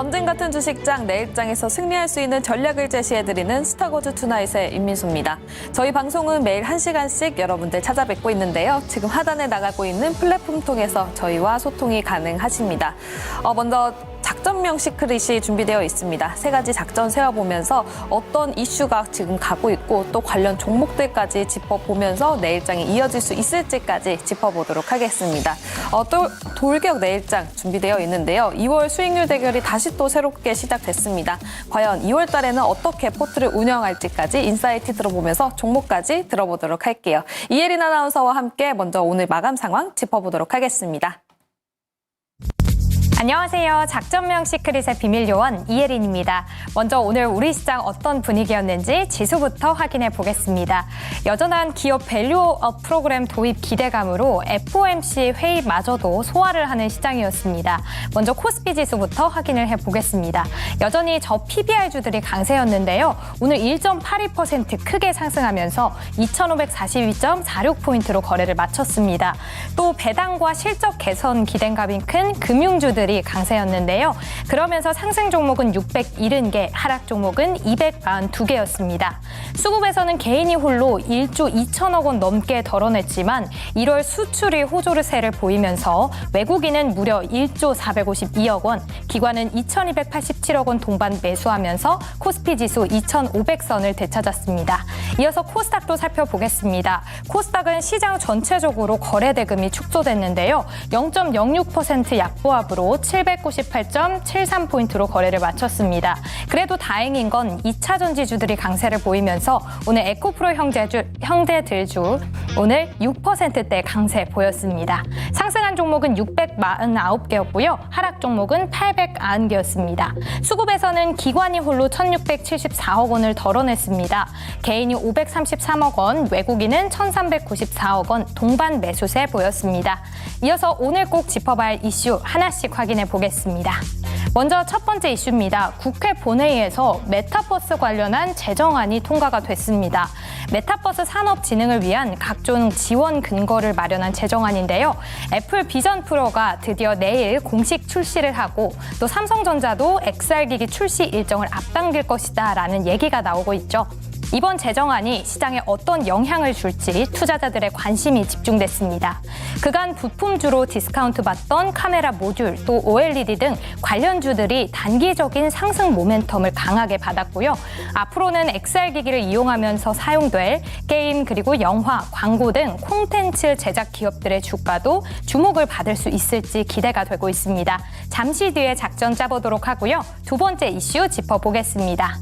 전쟁 같은 주식장 내일장에서 승리할 수 있는 전략을 제시해드리는 스타고즈 투나잇의 임민수입니다. 저희 방송은 매일 1시간씩 여러분들 찾아뵙고 있는데요. 지금 하단에 나가고 있는 플랫폼 통해서 저희와 소통이 가능하십니다. 먼저 작전명 시크릿이 준비되어 있습니다. 3가지 작전 세워보면서 어떤 이슈가 지금 가고 있고 또 관련 종목들까지 짚어보면서 내일장이 이어질 수 있을지까지 짚어보도록 하겠습니다. 또 돌격 내일장 준비되어 있는데요. 2월 수익률 대결이 다시 또 새롭게 시작됐습니다. 과연 2월 달에는 어떻게 포트를 운영할지까지 인사이트 들어보면서 종목까지 들어보도록 할게요. 이혜린 아나운서와 함께 먼저 오늘 마감 상황 짚어보도록 하겠습니다. 안녕하세요. 작전명 시크릿의 비밀 요원 이혜린입니다. 먼저 오늘 우리 시장 어떤 분위기였는지 지수부터 확인해 보겠습니다. 여전한 기업 밸류업 프로그램 도입 기대감으로 FOMC 회의마저도 소화를 하는 시장이었습니다. 먼저 코스피 지수부터 확인을 해 보겠습니다. 여전히 저 PBR주들이 강세였는데요. 오늘 1.82% 크게 상승하면서 2,542.46포인트로 거래를 마쳤습니다. 또 배당과 실적 개선 기대감이 큰 금융주들이 강세였는데요. 그러면서 상승 종목은 670개, 하락 종목은 242개였습니다. 수급에서는 개인이 홀로 1조 2천억 원 넘게 덜어냈지만 1월 수출이 호조세를 보이면서 외국인은 무려 1조 452억 원, 기관은 2,287억 원 동반 매수하면서 코스피 지수 2,500선을 되찾았습니다. 이어서 코스닥도 살펴보겠습니다. 코스닥은 시장 전체적으로 거래 대금이 축소됐는데요. 0.06% 약보합으로 798.73포인트로 거래를 마쳤습니다. 그래도 다행인 건 2차 전지주들이 강세를 보이면서 오늘 에코프로 형제들주 오늘 6%대 강세 보였습니다. 상승한 종목은 649개였고요. 하락 종목은 890개였습니다. 수급에서는 기관이 홀로 1,674억 원을 덜어냈습니다. 개인이 533억 원, 외국인은 1,394억 원 동반 매수세 보였습니다. 이어서 오늘 꼭 짚어봐야 할 이슈 하나씩 확인해 보겠습니다. 먼저 첫 번째 이슈입니다. 국회 본회의에서 메타버스 관련한 제정안이 통과가 됐습니다. 메타버스 산업 진흥을 위한 각종 지원 근거를 마련한 제정안인데요. 애플 비전 프로가 드디어 내일 공식 출시를 하고 또 삼성전자도 XR 기기 출시 일정을 앞당길 것이다라는 얘기가 나오고 있죠. 이번 제정안이 시장에 어떤 영향을 줄지 투자자들의 관심이 집중됐습니다. 그간 부품주로 디스카운트 받던 카메라 모듈 또 OLED 등 관련주들이 단기적인 상승 모멘텀을 강하게 받았고요. 앞으로는 XR 기기를 이용하면서 사용될 게임 그리고 영화, 광고 등 콘텐츠 제작 기업들의 주가도 주목을 받을 수 있을지 기대가 되고 있습니다. 잠시 뒤에 작전 짜보도록 하고요. 두 번째 이슈 짚어보겠습니다.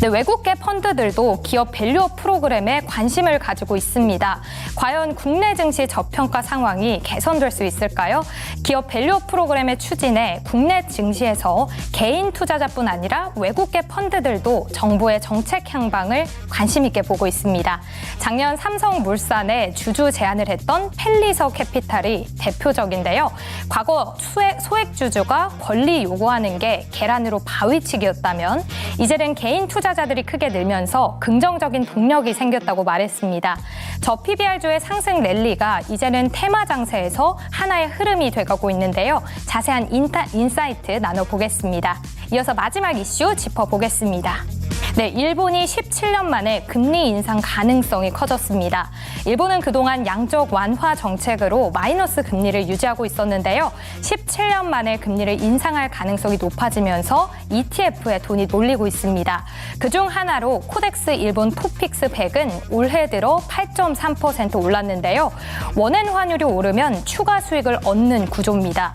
네, 외국계 펀드들도 기업 밸류업 프로그램에 관심을 가지고 있습니다. 과연 국내 증시 저평가 상황이 개선될 수 있을까요? 기업 밸류업 프로그램의 추진에 국내 증시에서 개인 투자자뿐 아니라 외국계 펀드들도 정부의 정책 향방을 관심 있게 보고 있습니다. 작년 삼성물산에 주주 제안을 했던 펠리서 캐피탈이 대표적인데요. 과거 소액주주가 권리 요구하는 게 계란으로 바위치기였다면 이제는 개인 투자자들이 크게 늘면서 긍정적인 동력이 생겼다고 말했습니다. 저 PBR주의 상승 랠리가 이제는 테마 장세에서 하나의 흐름이 돼가고 있는데요. 자세한 인사이트 나눠보겠습니다. 이어서 마지막 이슈 짚어보겠습니다. 네, 일본이 17년 만에 금리 인상 가능성이 커졌습니다. 일본은 그동안 양적 완화 정책으로 마이너스 금리를 유지하고 있었는데요. 17년 만에 금리를 인상할 가능성이 높아지면서 ETF에 돈이 몰리고 있습니다. 그중 하나로 코덱스 일본 토픽스 100은 올해 들어 8.3% 올랐는데요. 원엔 환율이 오르면 추가 수익을 얻는 구조입니다.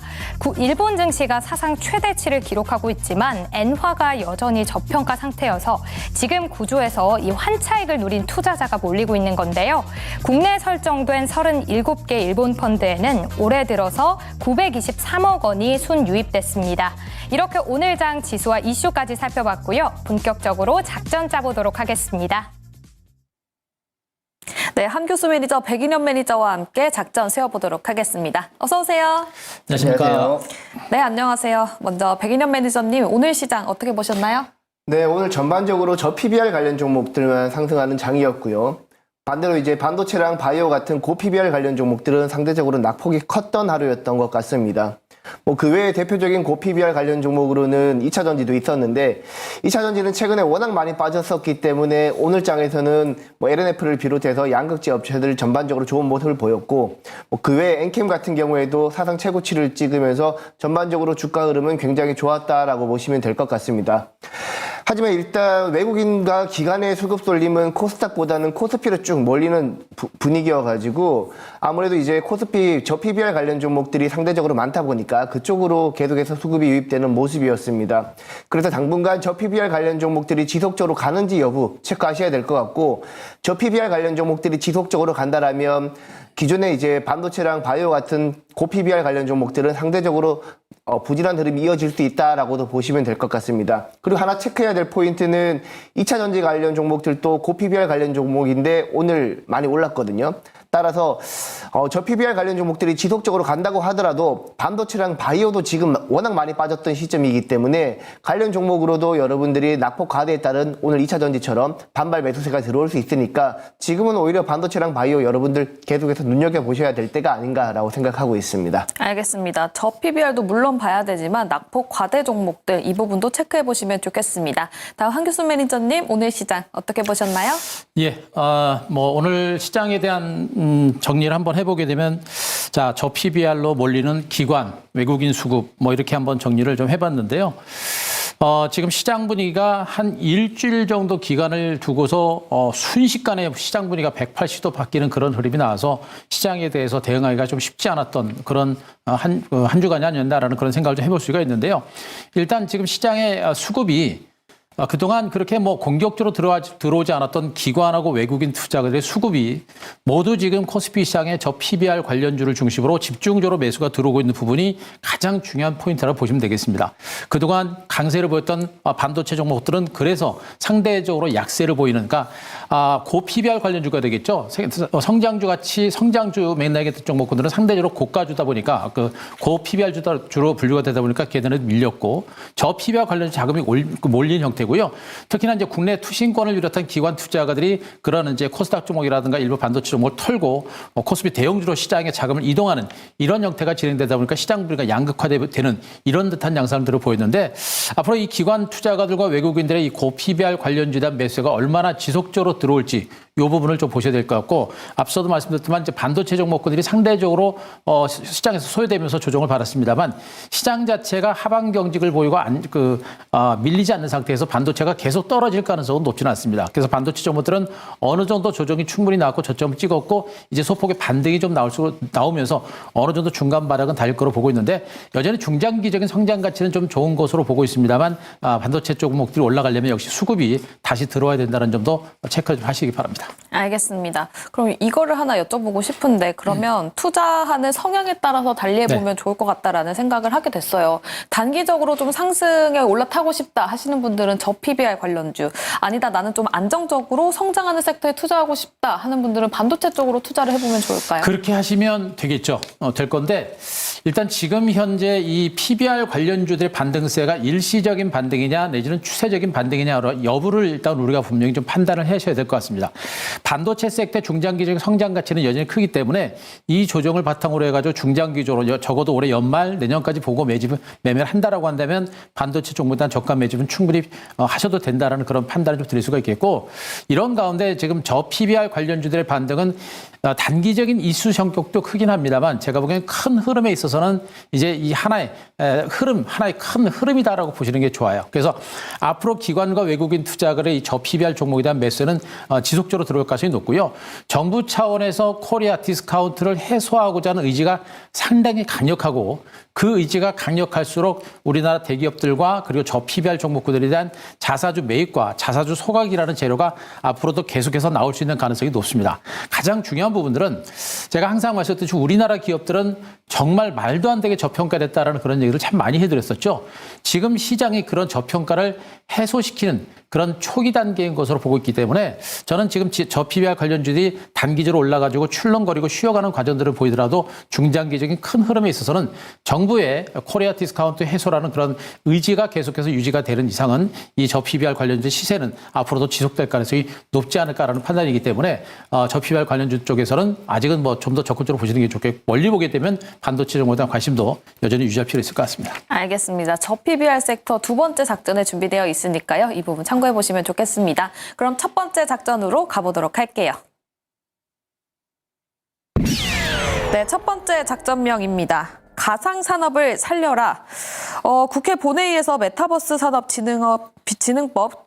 일본 증시가 사상 최대치를 기록하고 있지만 엔화가 여전히 저평가 상태여서 지금 구조에서 이 환차익을 누린 투자자가 몰리고 있는 건데요. 국내에 설정된 37개 일본 펀드에는 올해 들어서 923억 원이 순유입됐습니다. 이렇게 오늘 장 지수와 이슈까지 살펴봤고요. 본격적으로 작전 짜보도록 하겠습니다. 네, 한교수 매니저, 백인현 매니저와 함께 작전 세워보도록 하겠습니다. 어서 오세요. 안녕하십니까. 네, 안녕하세요. 먼저 백인현 매니저님, 오늘 시장 어떻게 보셨나요? 네, 오늘 전반적으로 저 PBR 관련 종목들만 상승하는 장이었고요. 반대로 이제 반도체랑 바이오 같은 고 PBR 관련 종목들은 상대적으로 낙폭이 컸던 하루였던 것 같습니다. 뭐 그 외에 대표적인 고PBR 관련 종목으로는 2차전지도 있었는데 2차전지는 최근에 워낙 많이 빠졌었기 때문에 오늘 장에서는 뭐 LNF를 비롯해서 양극재 업체들 전반적으로 좋은 모습을 보였고 뭐 그 외에 엔캠 같은 경우에도 사상 최고치를 찍으면서 전반적으로 주가 흐름은 굉장히 좋았다라고 보시면 될 것 같습니다. 하지만 일단 외국인과 기관의 수급 쏠림은 코스닥보다는 코스피로 쭉 몰리는 분위기여가지고 아무래도 이제 코스피 저PBR 관련 종목들이 상대적으로 많다 보니까 그쪽으로 계속해서 수급이 유입되는 모습이었습니다. 그래서 당분간 저PBR 관련 종목들이 지속적으로 가는지 여부 체크하셔야 될 것 같고 저PBR 관련 종목들이 지속적으로 간다라면 기존에 이제 반도체랑 바이오 같은 고PBR 관련 종목들은 상대적으로 부진한 흐름이 이어질 수 있다라고도 보시면 될 것 같습니다. 그리고 하나 체크해야 될 포인트는 2차 전지 관련 종목들도 고PBR 관련 종목인데 오늘 많이 올랐거든요. 따라서 저PBR 관련 종목들이 지속적으로 간다고 하더라도 반도체랑 바이오도 지금 워낙 많이 빠졌던 시점이기 때문에 관련 종목으로도 여러분들이 낙폭 과대에 따른 오늘 2차 전지처럼 반발 매수세가 들어올 수 있으니까 지금은 오히려 반도체랑 바이오 여러분들 계속해서 눈여겨보셔야 될 때가 아닌가라고 생각하고 있습니다. 알겠습니다. 저PBR도 물론 봐야 되지만 낙폭 과대 종목들 이 부분도 체크해 보시면 좋겠습니다. 다음 한규순 매니저님 오늘 시장 어떻게 보셨나요? 예, 뭐 오늘 시장에 대한 정리를 한번 해보게 되면 자, 저PBR로 몰리는 기관, 외국인 수급 뭐 이렇게 한번 정리를 좀 해봤는데요. 지금 시장 분위기가 한 일주일 정도 기간을 두고서 순식간에 시장 분위기가 180도 바뀌는 그런 흐름이 나와서 시장에 대해서 대응하기가 좀 쉽지 않았던 그런 한 주간이 아니었나라는 그런 생각을 좀 해볼 수가 있는데요. 일단 지금 시장의 수급이 그동안 그렇게 뭐 공격적으로 들어오지 않았던 기관하고 외국인 투자자들의 수급이 모두 지금 코스피 시장의 저PBR 관련주를 중심으로 집중적으로 매수가 들어오고 있는 부분이 가장 중요한 포인트라고 보시면 되겠습니다. 그동안 강세를 보였던 반도체 종목들은 그래서 상대적으로 약세를 보이는, 그러니까 고PBR 관련주가 되겠죠. 성장주 같이 성장주 맨날 얘기했던 종목들은 상대적으로 고가주다 보니까 그 고PBR 주로 분류가 되다 보니까 걔네는 밀렸고 저PBR 관련주 자금이 몰린 형태. 고요. 특히나 이제 국내 투신권을 비롯한 기관 투자가들이 그런 이제 코스닥 종목이라든가 일부 반도체 종목을 털고 코스피 대형주로 시장에 자금을 이동하는 이런 형태가 진행되다 보니까 시장 분위기가 양극화되는 이런 듯한 양상들을 보였는데 앞으로 이 기관 투자가들과 외국인들의 이 고PBR 관련주에 대한 매수가 얼마나 지속적으로 들어올지 이 부분을 좀 보셔야 될 것 같고 앞서도 말씀드렸지만 이제 반도체 종목군들이 상대적으로 시장에서 소외되면서 조정을 받았습니다만 시장 자체가 하방 경직을 보이고 밀리지 않는 상태에서 반도체가 계속 떨어질 가능성은 높지는 않습니다. 그래서 반도체 종목들은 어느 정도 조정이 충분히 나왔고 저점을 찍었고 이제 소폭의 반등이 좀 나오면서 어느 정도 중간 바닥은 달릴 거로 보고 있는데 여전히 중장기적인 성장 가치는 좀 좋은 것으로 보고 있습니다만 반도체 종목들이 올라가려면 역시 수급이 다시 들어와야 된다는 점도 체크 좀 하시기 바랍니다. 알겠습니다. 그럼 이거를 하나 여쭤보고 싶은데 그러면 투자하는 성향에 따라서 달리해보면 네. 좋을 것 같다라는 생각을 하게 됐어요. 단기적으로 좀 상승에 올라타고 싶다 하시는 분들은 저PBR 관련주, 아니다 나는 좀 안정적으로 성장하는 섹터에 투자하고 싶다 하는 분들은 반도체 쪽으로 투자를 해보면 좋을까요? 그렇게 하시면 되겠죠. 될 건데 일단 지금 현재 이 PBR 관련주들의 반등세가 일시적인 반등이냐 내지는 추세적인 반등이냐 여부를 일단 우리가 분명히 좀 판단을 하셔야 될 것 같습니다. 반도체 섹터 중장기적인 성장 가치는 여전히 크기 때문에 이 조정을 바탕으로 해가지고 중장기적으로 적어도 올해 연말 내년까지 보고 매매를 한다라고 한다면 반도체 종목에 대한 저가 매집은 충분히 하셔도 된다라는 그런 판단을 좀 드릴 수가 있겠고 이런 가운데 지금 저PBR 관련주들의 반등은 단기적인 이슈 성격도 크긴 합니다만 제가 보기엔 큰 흐름에 있어서는 이제 이 하나의 큰 흐름이다라고 보시는 게 좋아요. 그래서 앞으로 기관과 외국인 투자가의 이 저PBR 종목에 대한 매수는 지속적으로 들어올 가능성이 높고요. 정부 차원에서 코리아 디스카운트를 해소하고자 하는 의지가 상당히 강력하고 그 의지가 강력할수록 우리나라 대기업들과 그리고 저PBR 종목들에 대한 자사주 매입과 자사주 소각이라는 재료가 앞으로도 계속해서 나올 수 있는 가능성이 높습니다. 가장 중요한 부분들은 제가 항상 말씀드렸듯이 우리나라 기업들은 정말 말도 안 되게 저평가됐다라는 그런 얘기를 참 많이 해드렸었죠. 지금 시장이 그런 저평가를 해소시키는 그런 초기 단계인 것으로 보고 있기 때문에 저는 지금 저 PBR 관련주들이 단기적으로 올라가지고 출렁거리고 쉬어가는 과정들을 보이더라도 중장기적인 큰 흐름에 있어서는 정부의 코리아 디스카운트 해소라는 그런 의지가 계속해서 유지가 되는 이상은 이 저 PBR 관련주 시세는 앞으로도 지속될 가능성이 높지 않을까라는 판단이기 때문에 저 PBR 관련주 쪽에서는 아직은 뭐 좀 더 적극적으로 보시는 게 좋겠고 멀리 보게 되면 반도체 정보에 대한 관심도 여전히 유지할 필요 있을 것 같습니다. 알겠습니다. 저 PBR 섹터 두 번째 작전에 준비되어 있으니까요. 이 부분 참고해 보시면 좋겠습니다. 그럼 첫 번째 작전으로 가보도록 할게요. 네, 첫 번째 작전명입니다. 가상산업을 살려라. 국회 본회의에서 메타버스 산업진흥법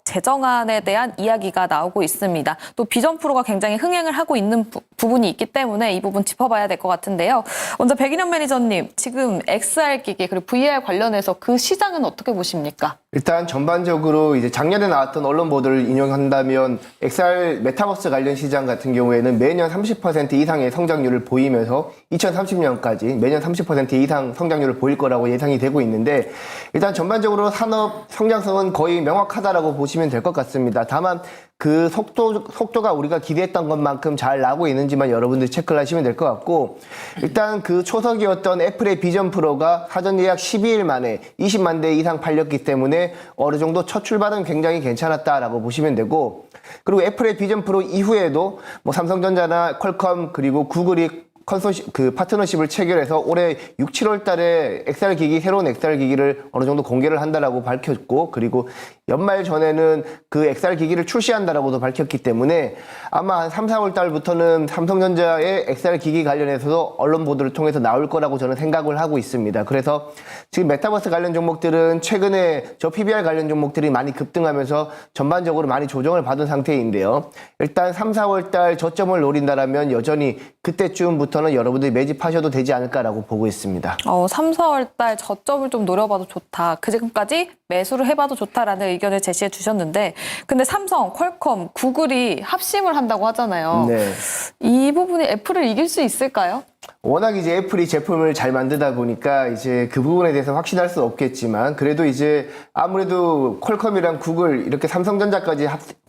제정안에 대한 이야기가 나오고 있습니다. 또 비전 프로가 굉장히 흥행을 하고 있는 부분이 있기 때문에 이 부분 짚어봐야 될 것 같은데요. 먼저 백인현 매니저님, 지금 XR 기기 그리고 VR 관련해서 그 시장은 어떻게 보십니까? 일단 전반적으로 이제 작년에 나왔던 언론 보도를 인용한다면 XR 메타버스 관련 시장 같은 경우에는 매년 30% 이상의 성장률을 보이면서 2030년까지 매년 30% 이상 성장률을 보일 거라고 예상이 되고 있는데 일단 전반적으로 산업 성장성은 거의 명확하다라고 보시면 될 것 같습니다. 다만 그 속도가 우리가 기대했던 것만큼 잘 나오고 있는지만 여러분들 체크를 하시면 될 것 같고 일단 그 초석이었던 애플의 비전 프로가 사전 예약 12일 만에 20만 대 이상 팔렸기 때문에 어느 정도 첫 출발은 굉장히 괜찮았다라고 보시면 되고 그리고 애플의 비전 프로 이후에도 뭐 삼성전자나 퀄컴 그리고 구글이 파트너십을 체결해서 올해 6, 7월 달에 새로운 XR 기기를 어느 정도 공개를 한다라고 밝혔고, 그리고 연말 전에는 그 XR 기기를 출시한다라고도 밝혔기 때문에 아마 한 3, 4월 달부터는 삼성전자의 XR 기기 관련해서도 언론 보도를 통해서 나올 거라고 저는 생각을 하고 있습니다. 그래서 지금 메타버스 관련 종목들은 최근에 저 PBR 관련 종목들이 많이 급등하면서 전반적으로 많이 조정을 받은 상태인데요. 일단 3, 4월 달 저점을 노린다라면 여전히 그때쯤부터는 여러분들이 매집하셔도 되지 않을까라고 보고 있습니다. 3, 4월 달 저점을 좀 노려봐도 좋다. 그 지금까지 매수를 해봐도 좋다라는 의견을 제시해 주셨는데 근데 삼성, 퀄컴, 구글이 합심을 한다고 하잖아요. 네. 이 부분이 애플을 이길 수 있을까요? 워낙 이제 애플이 제품을 잘 만들다 보니까 이제 그 부분에 대해서 확신할 수 없겠지만 그래도 이제 아무래도 퀄컴이랑 구글 이렇게 삼성전자까지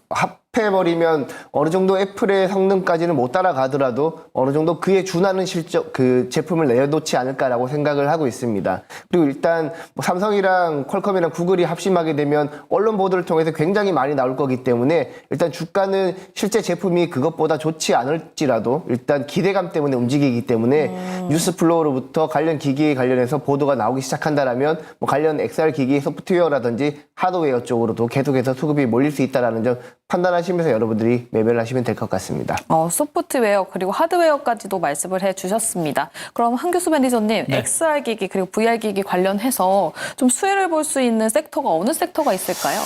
합해버리면 어느 정도 애플의 성능까지는 못 따라가더라도 어느 정도 그에 준하는 그 제품을 내놓지 않을까라고 생각을 하고 있습니다. 그리고 일단 뭐 삼성이랑 퀄컴이랑 구글이 합심하게 되면 언론 보도를 통해서 굉장히 많이 나올 거기 때문에 일단 주가는 실제 제품이 그것보다 좋지 않을지라도 일단 기대감 때문에 움직이기 때문에 뉴스 플로우로부터 관련 기기에 관련해서 보도가 나오기 시작한다라면 뭐 관련 XR 기기 소프트웨어라든지 하드웨어 쪽으로도 계속해서 수급이 몰릴 수 있다라는 점 판단하시면서 여러분들이 매매를 하시면 될 것 같습니다. 소프트웨어 그리고 하드웨어까지도 말씀을 해주셨습니다. 그럼 한규수 매니저님, 네. XR 기기 그리고 VR 기기 관련해서 좀 수혜를 볼 수 있는 섹터가 어느 섹터가 있을까요?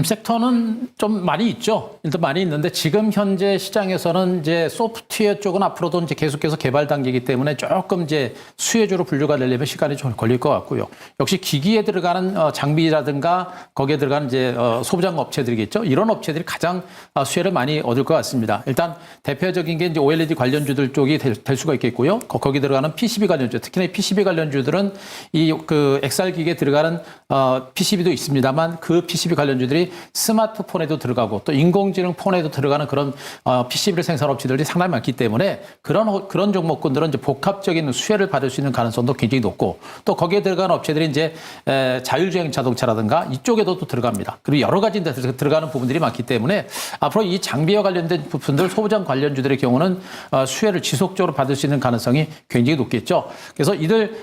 섹터는 좀 많이 있죠. 일단 많이 있는데 지금 현재 시장에서는 이제 소프트웨어 쪽은 앞으로도 이제 계속해서 개발 단계이기 때문에 조금 이제 수혜주로 분류가 되려면 시간이 좀 걸릴 것 같고요. 역시 기기에 들어가는 장비라든가 거기에 들어가는 이제 소부장 업체들이겠죠. 이런 업체들이 가장 수혜를 많이 얻을 것 같습니다. 일단 대표적인 게 이제 OLED 관련주들 쪽이 될 수가 있겠고요. 거기 들어가는 PCB 관련주, 특히나 이 PCB 관련주들은 이 그 XR 기기에 들어가는 PCB도 있습니다만 그 PCB 관련주들이 스마트폰에도 들어가고 또 인공지능 폰에도 들어가는 그런 PCB를 생산하는 업체들이 상당히 많기 때문에 그런 종목군들은 이제 복합적인 수혜를 받을 수 있는 가능성도 굉장히 높고 또 거기에 들어가는 업체들이 이제 자율주행 자동차라든가 이쪽에도 또 들어갑니다. 그리고 여러 가지 들어가는 부분들이 많기 때문에 앞으로 이 장비와 관련된 부분들 소부장 관련주들의 경우는 수혜를 지속적으로 받을 수 있는 가능성이 굉장히 높겠죠. 그래서 이들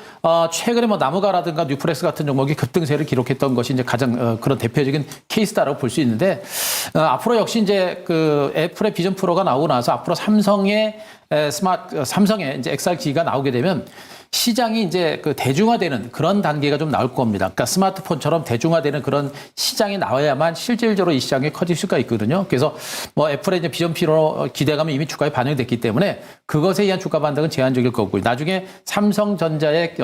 최근에 뭐 나무가라든가 뉴프렉스 같은 종목이 급등세를 기록했던 것이 이제 가장 그런 대표적인 케이스다라고 볼 수 있는데 앞으로 역시 이제 그 애플의 비전 프로가 나오고 나서 앞으로 삼성의 이제 XR 기기가 나오게 되면 시장이 이제 그 대중화되는 그런 단계가 좀 나올 겁니다. 그러니까 스마트폰처럼 대중화되는 그런 시장이 나와야만 실질적으로 이 시장이 커질 수가 있거든요. 그래서 뭐 애플의 이제 비전 프로 기대감이 이미 주가에 반영됐기 때문에 그것에 의한 주가 반등은 제한적일 거고요. 나중에 삼성전자의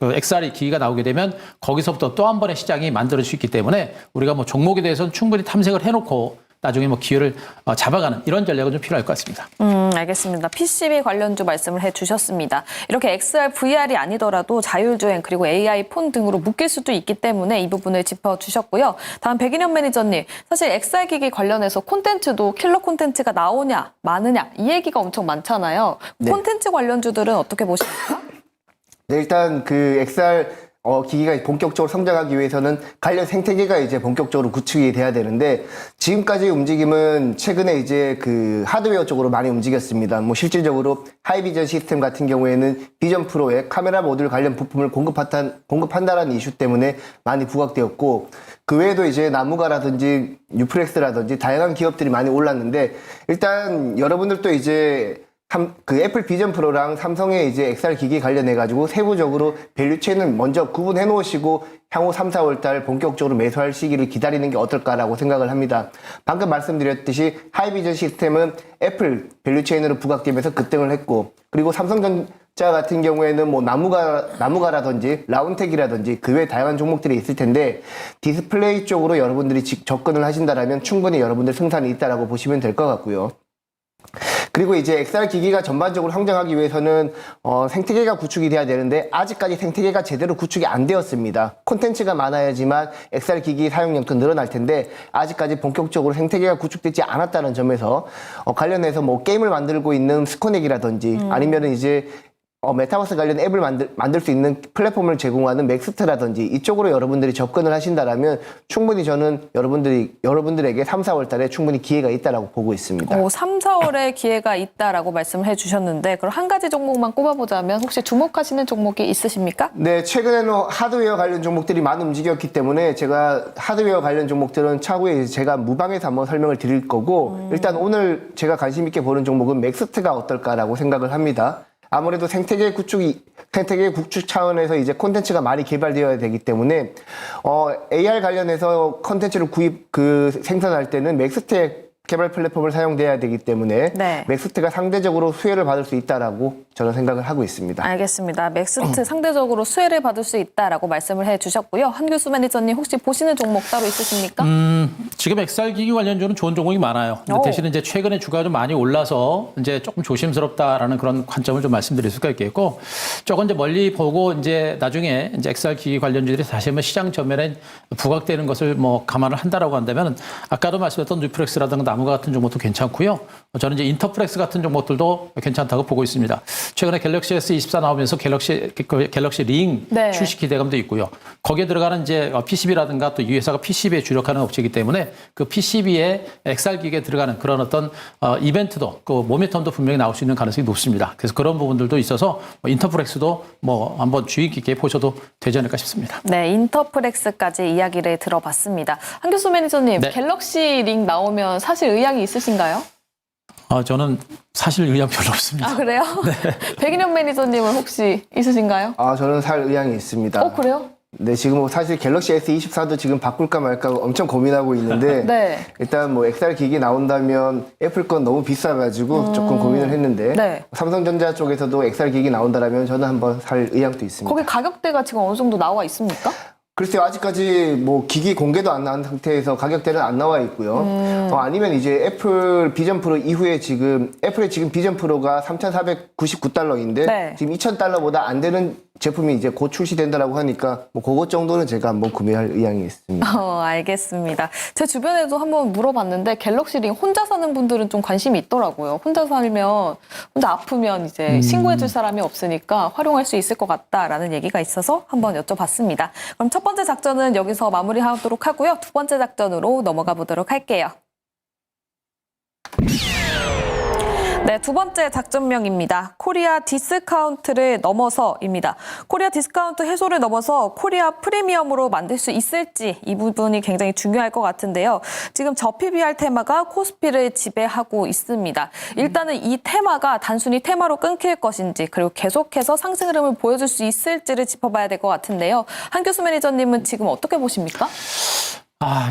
XR 기기가 나오게 되면 거기서부터 또 한 번의 시장이 만들어질 수 있기 때문에 우리가 뭐 종목에 대해서는 충분히 탐색을 해놓고 나중에 뭐 기회를 잡아가는 이런 전략은 좀 필요할 것 같습니다. 알겠습니다. PCB 관련주 말씀을 해주셨습니다. 이렇게 XR, VR이 아니더라도 자율주행 그리고 AI 폰 등으로 묶일 수도 있기 때문에 이 부분을 짚어주셨고요. 다음 백인현 매니저님, 사실 XR 기기 관련해서 콘텐츠도 킬러 콘텐츠가 나오냐 마느냐 이 얘기가 엄청 많잖아요. 네. 콘텐츠 관련주들은 어떻게 보십니까? 네, 일단 그 XR 기기가 본격적으로 성장하기 위해서는 관련 생태계가 이제 본격적으로 구축이 돼야 되는데 지금까지 움직임은 최근에 이제 그 하드웨어 쪽으로 많이 움직였습니다. 뭐 실질적으로 하이비전 시스템 같은 경우에는 비전 프로에 카메라 모듈 관련 부품을 공급한다라는 이슈 때문에 많이 부각되었고 그 외에도 이제 나무가라든지 뉴프렉스라든지 다양한 기업들이 많이 올랐는데 일단 여러분들도 이제 그 애플 비전 프로랑 삼성의 이제 XR 기기 관련해가지고 세부적으로 밸류 체인을 먼저 구분해 놓으시고 향후 3, 4월 달 본격적으로 매수할 시기를 기다리는 게 어떨까라고 생각을 합니다. 방금 말씀드렸듯이 하이비전 시스템은 애플 밸류 체인으로 부각되면서 급등을 했고 그리고 삼성전자 같은 경우에는 뭐 나무가라든지 라운텍이라든지 그 외 다양한 종목들이 있을 텐데 디스플레이 쪽으로 여러분들이 접근을 하신다라면 충분히 여러분들 승산이 있다라고 보시면 될 것 같고요. 그리고 이제 XR 기기가 전반적으로 성장하기 위해서는 생태계가 구축이 돼야 되는데 아직까지 생태계가 제대로 구축이 안 되었습니다. 콘텐츠가 많아야지만 XR 기기 사용량도 늘어날 텐데 아직까지 본격적으로 생태계가 구축되지 않았다는 점에서 관련해서 뭐 게임을 만들고 있는 스코넥이라든지 아니면은 이제 메타버스 관련 앱을 만들 수 있는 플랫폼을 제공하는 맥스트라든지 이쪽으로 여러분들이 접근을 하신다라면 충분히 저는 여러분들에게 3, 4월 달에 충분히 기회가 있다라고 보고 있습니다. 3, 4월에 기회가 있다라고 말씀을 해주셨는데 그럼 한 가지 종목만 꼽아보자면 혹시 주목하시는 종목이 있으십니까? 네, 최근에는 하드웨어 관련 종목들이 많이 움직였기 때문에 제가 하드웨어 관련 종목들은 차후에 제가 무방해서 한번 설명을 드릴 거고 일단 오늘 제가 관심 있게 보는 종목은 맥스트가 어떨까라고 생각을 합니다. 아무래도 생태계 구축 차원에서 이제 콘텐츠가 많이 개발되어야 되기 때문에, AR 관련해서 콘텐츠를 생산할 때는 맥스트의 개발 플랫폼을 사용돼야 되기 때문에 네. 맥스트가 상대적으로 수혜를 받을 수 있다라고 저는 생각을 하고 있습니다. 알겠습니다. 맥스트 상대적으로 수혜를 받을 수 있다라고 말씀을 해주셨고요. 한규수 매니저님 혹시 보시는 종목 따로 있으십니까? 지금 XR 기기 관련주는 좋은 종목이 많아요. 대신에 이제 최근에 주가가 좀 많이 올라서 이제 조금 조심스럽다라는 그런 관점을 좀 말씀드릴 수가 있겠고, 조금 이제 멀리 보고 이제 나중에 이제 XR 기기 관련주들이 다시 한번 시장 전면에 부각되는 것을 뭐 감안을 한다라고 한다면 아까도 말씀드렸던 뉴프렉스라든가 나무가 같은 종목도 괜찮고요. 저는 이제 인터프렉스 같은 종목들도 괜찮다고 보고 있습니다. 최근에 갤럭시 S24 나오면서 갤럭시 링 네. 출시 기대감도 있고요. 거기에 들어가는 이제 PCB라든가 또 이 회사가 PCB에 주력하는 업체이기 때문에 그 PCB에 XR 기기에 들어가는 그런 어떤 이벤트도 그 모멘텀도 분명히 나올 수 있는 가능성이 높습니다. 그래서 그런 부분들도 있어서 인터프렉스도 뭐 한번 주의 깊게 보셔도 되지 않을까 싶습니다. 네, 인터프렉스까지 이야기를 들어봤습니다. 한규수 매니저님, 네. 갤럭시 링 나오면 사실 의향이 있으신가요? 저는 사실 의향 별로 없습니다. 아, 그래요? 네. 백인현 매니저님은 혹시 있으신가요? 저는 살 의향이 있습니다. 그래요? 네, 지금 뭐 사실 갤럭시 S24도 지금 바꿀까 말까 엄청 고민하고 있는데 네. 일단 뭐 XR 기기 나온다면 애플 건 너무 비싸가지고 조금 고민을 했는데 네. 삼성전자 쪽에서도 XR 기기 나온다라면 저는 한번 살 의향도 있습니다. 거기 가격대가 지금 어느 정도 나와 있습니까? 글쎄요, 아직까지 뭐 기기 공개도 안 나온 상태에서 가격대는 안 나와 있고요. 아니면 이제 애플 비전 프로 이후에 애플의 지금 비전 프로가 3,499달러인데 네. 지금 2,000달러보다 안 되는 제품이 이제 곧 출시된다라고 하니까 뭐 그것 정도는 제가 한번 구매할 의향이 있습니다. 알겠습니다. 제 주변에도 한번 물어봤는데 갤럭시 링 혼자 사는 분들은 좀 관심이 있더라고요. 혼자 살면, 혼자 아프면 이제 신고해줄 사람이 없으니까 활용할 수 있을 것 같다라는 얘기가 있어서 한번 여쭤봤습니다. 그럼 첫 번째 작전은 여기서 마무리하도록 하고요. 두 번째 작전으로 넘어가 보도록 할게요. 네, 두 번째 작전명입니다. 코리아 디스카운트를 넘어서입니다. 코리아 디스카운트 해소를 넘어서 코리아 프리미엄으로 만들 수 있을지 이 부분이 굉장히 중요할 것 같은데요. 지금 저PBR 테마가 코스피를 지배하고 있습니다. 일단은 이 테마가 단순히 테마로 끊길 것인지 그리고 계속해서 상승 흐름을 보여줄 수 있을지를 짚어봐야 될 것 같은데요. 한규수 매니저님은 지금 어떻게 보십니까?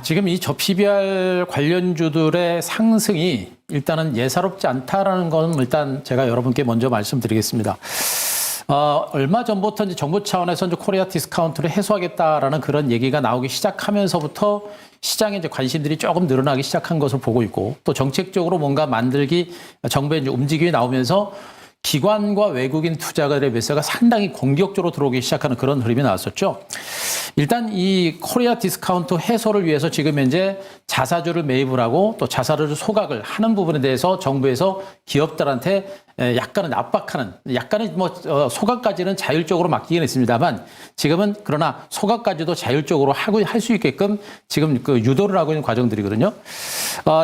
지금 이 저PBR 관련주들의 상승이 일단은 예사롭지 않다라는 건 일단 제가 여러분께 먼저 말씀드리겠습니다. 얼마 전부터 이제 정부 차원에서 이제 코리아 디스카운트를 해소하겠다라는 그런 얘기가 나오기 시작하면서부터 시장에 이제 관심들이 조금 늘어나기 시작한 것을 보고 있고 또 정책적으로 뭔가 만들기 정부의 이제 움직임이 나오면서 기관과 외국인 투자가들의 매수가 상당히 공격적으로 들어오기 시작하는 그런 흐름이 나왔었죠. 일단 이 코리아 디스카운트 해소를 위해서 지금 현재 자사주를 매입을 하고 또 자사주 소각을 하는 부분에 대해서 정부에서 기업들한테 약간은 압박하는 약간은 소각까지는 자율적으로 맡기긴 했습니다만 지금은 그러나 소각까지도 자율적으로 할 수 있게끔 지금 그 유도를 하고 있는 과정들이거든요.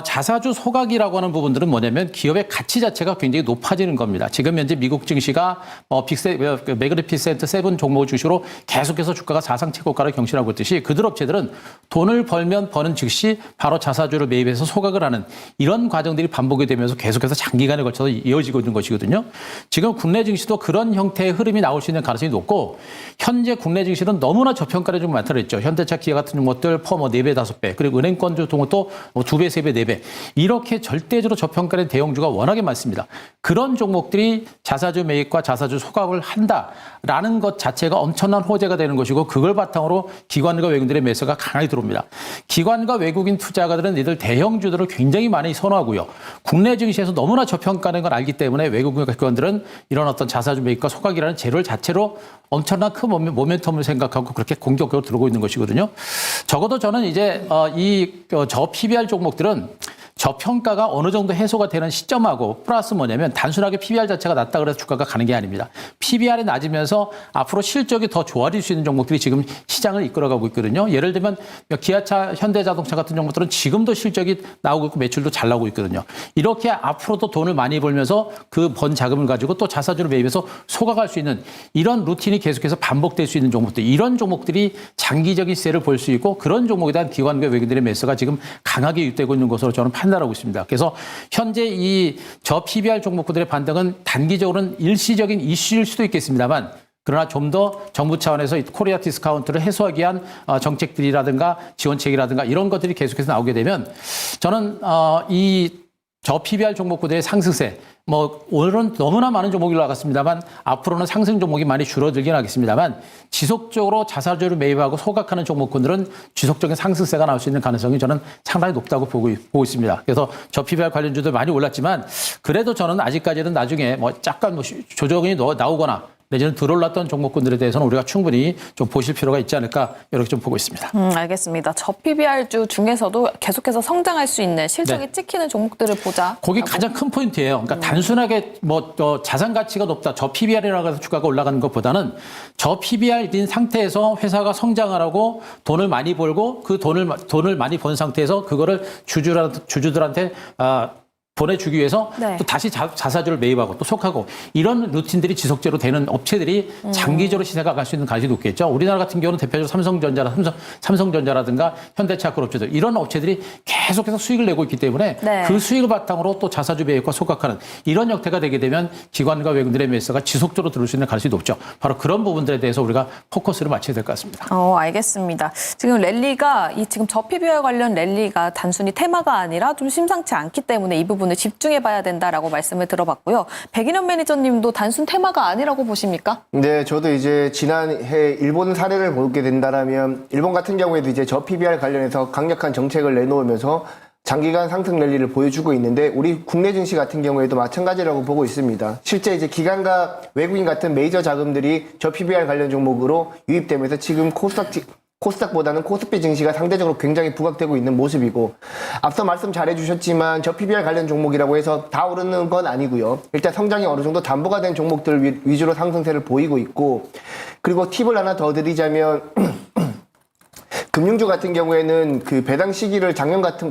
자사주 소각이라고 하는 부분들은 뭐냐면 기업의 가치 자체가 굉장히 높아지는 겁니다. 지금 현재 미국 증시가 매그니피센트 7 종목 주식으로 계속해서 주가가 사상 최고가를 경신하고 있듯이 그들 업체들은 돈을 벌면 버는 즉시 바로 자사주를 매입해서 소각을 하는 이런 과정들이 반복이 되면서 계속해서 장기간에 걸쳐서 이어지고 있는 것이거든요. 지금 국내 증시도 그런 형태의 흐름이 나올 수 있는 가능성이 높고 현재 국내 증시는 너무나 저평가를 좀 많다고 했죠. 현대차, 기아 같은 것들 퍼 4배, 5배 그리고 은행권 같은 것도 2배, 3배, 4배 이렇게 절대적으로 저평가된 대형주가 워낙에 많습니다. 그런 종목들이 자사주 매입과 자사주 소각을 한다라는 것 자체가 엄청난 호재가 되는 것이고 그걸 바탕으로 기관과 외국인들의 매수가 강하게 들어옵니다. 기관과 외국인 투자가들은 이들 대형주들을 굉장히 많이 선호하고요. 국내 증시에서 너무나 저평가된 걸 알기 때문에 외국인 기관들은 이런 어떤 자사주 매입과 소각이라는 재료를 자체로 엄청난 큰 모멘텀을 생각하고 그렇게 공격적으로 들어오고 있는 것이거든요. 적어도 저는 이제 저 PBR 종목들은 저평가가 어느 정도 해소가 되는 시점하고 플러스 뭐냐면 단순하게 PBR 자체가 낮다 그래서 주가가 가는 게 아닙니다. PBR이 낮으면서 앞으로 실적이 더 좋아질 수 있는 종목들이 지금 시장을 이끌어가고 있거든요. 예를 들면 기아차, 현대자동차 같은 종목들은 지금도 실적이 나오고 있고 매출도 잘 나오고 있거든요. 이렇게 앞으로도 돈을 많이 벌면서 그 번 자금을 가지고 또 자사주를 매입해서 소각할 수 있는 이런 루틴이 계속해서 반복될 수 있는 종목들 이런 종목들이 장기적인 시세를 볼 수 있고 그런 종목에 대한 기관과 외국인들의 매수가 지금 강하게 유입되고 있는 것으로 저는 판단하고 있습니다. 그래서 현재 이 저 PBR 종목들의 반등은 단기적으로는 일시적인 이슈일 수도 있겠습니다만 그러나 좀 더 정부 차원에서 코리아 디스카운트를 해소하기 위한 정책들이라든가 지원책이라든가 이런 것들이 계속해서 나오게 되면 저는 저 PBR 종목들의 상승세 오늘은 너무나 많은 종목이 올라갔습니다만 앞으로는 상승 종목이 많이 줄어들긴 하겠습니다만 지속적으로 자사주를 매입하고 소각하는 종목군들은 지속적인 상승세가 나올 수 있는 가능성이 저는 상당히 높다고 보고 있습니다. 그래서 저 PBR 관련주들 많이 올랐지만 그래도 저는 아직까지는 나중에 약간 조정이 나오거나 내지는 들어올랐던 종목군들에 대해서는 우리가 충분히 좀 보실 필요가 있지 않을까 이렇게 좀 보고 있습니다. 알겠습니다. 저 PBR주 중에서도 계속해서 성장할 수 있는 실적이 찍히는 종목들을 보자. 그게 가장 큰 포인트예요. 그러니까 단순하게 자산 가치가 높다. 저 PBR이라고 해서 주가가 올라가는 것보다는 저 PBR인 상태에서 회사가 성장을 하고 돈을 많이 벌고 그 돈을 많이 번 상태에서 그거를 주주들한테 보내주기 위해서 또 다시 자사주를 매입하고 또 속하고 이런 루틴들이 지속적으로 되는 업체들이 장기적으로 시세가 갈 수 있는 가능성이 높겠죠. 우리나라 같은 경우는 대표적으로 삼성전자라든가 현대차 그런 업체들 이런 업체들이 계속해서 수익을 내고 있기 때문에 그 수익을 바탕으로 또 자사주 매입과 소각하는 이런 형태가 되게 되면 기관과 외국인들의 매수가 지속적으로 들어올 수 있는 가능성이 높죠. 바로 그런 부분들에 대해서 우리가 포커스를 맞춰야 될 것 같습니다. 알겠습니다. 지금 랠리가 지금 저 PBR 관련 랠리가 단순히 테마가 아니라 좀 심상치 않기 때문에 이 부분 집중해봐야 된다라고 말씀을 들어봤고요. 백인현 매니저님도 단순 테마가 아니라고 보십니까? 네, 저도 이제 지난해 일본 사례를 보게 된다라면 일본 같은 경우에도 이제 저 PBR 관련해서 강력한 정책을 내놓으면서 장기간 상승 랠리를 보여주고 있는데 우리 국내 증시 같은 경우에도 마찬가지라고 보고 있습니다. 실제 이제 기관과 외국인 같은 메이저 자금들이 저 PBR 관련 종목으로 유입되면서 지금 코스닥보다는 코스피 증시가 상대적으로 굉장히 부각되고 있는 모습이고 앞서 말씀 잘해주셨지만 저 PBR 관련 종목이라고 해서 다 오르는 건 아니고요. 일단 성장이 어느 정도 담보가 된 종목들 위주로 상승세를 보이고 있고 그리고 팁을 하나 더 드리자면 금융주 같은 경우에는 그 배당 시기를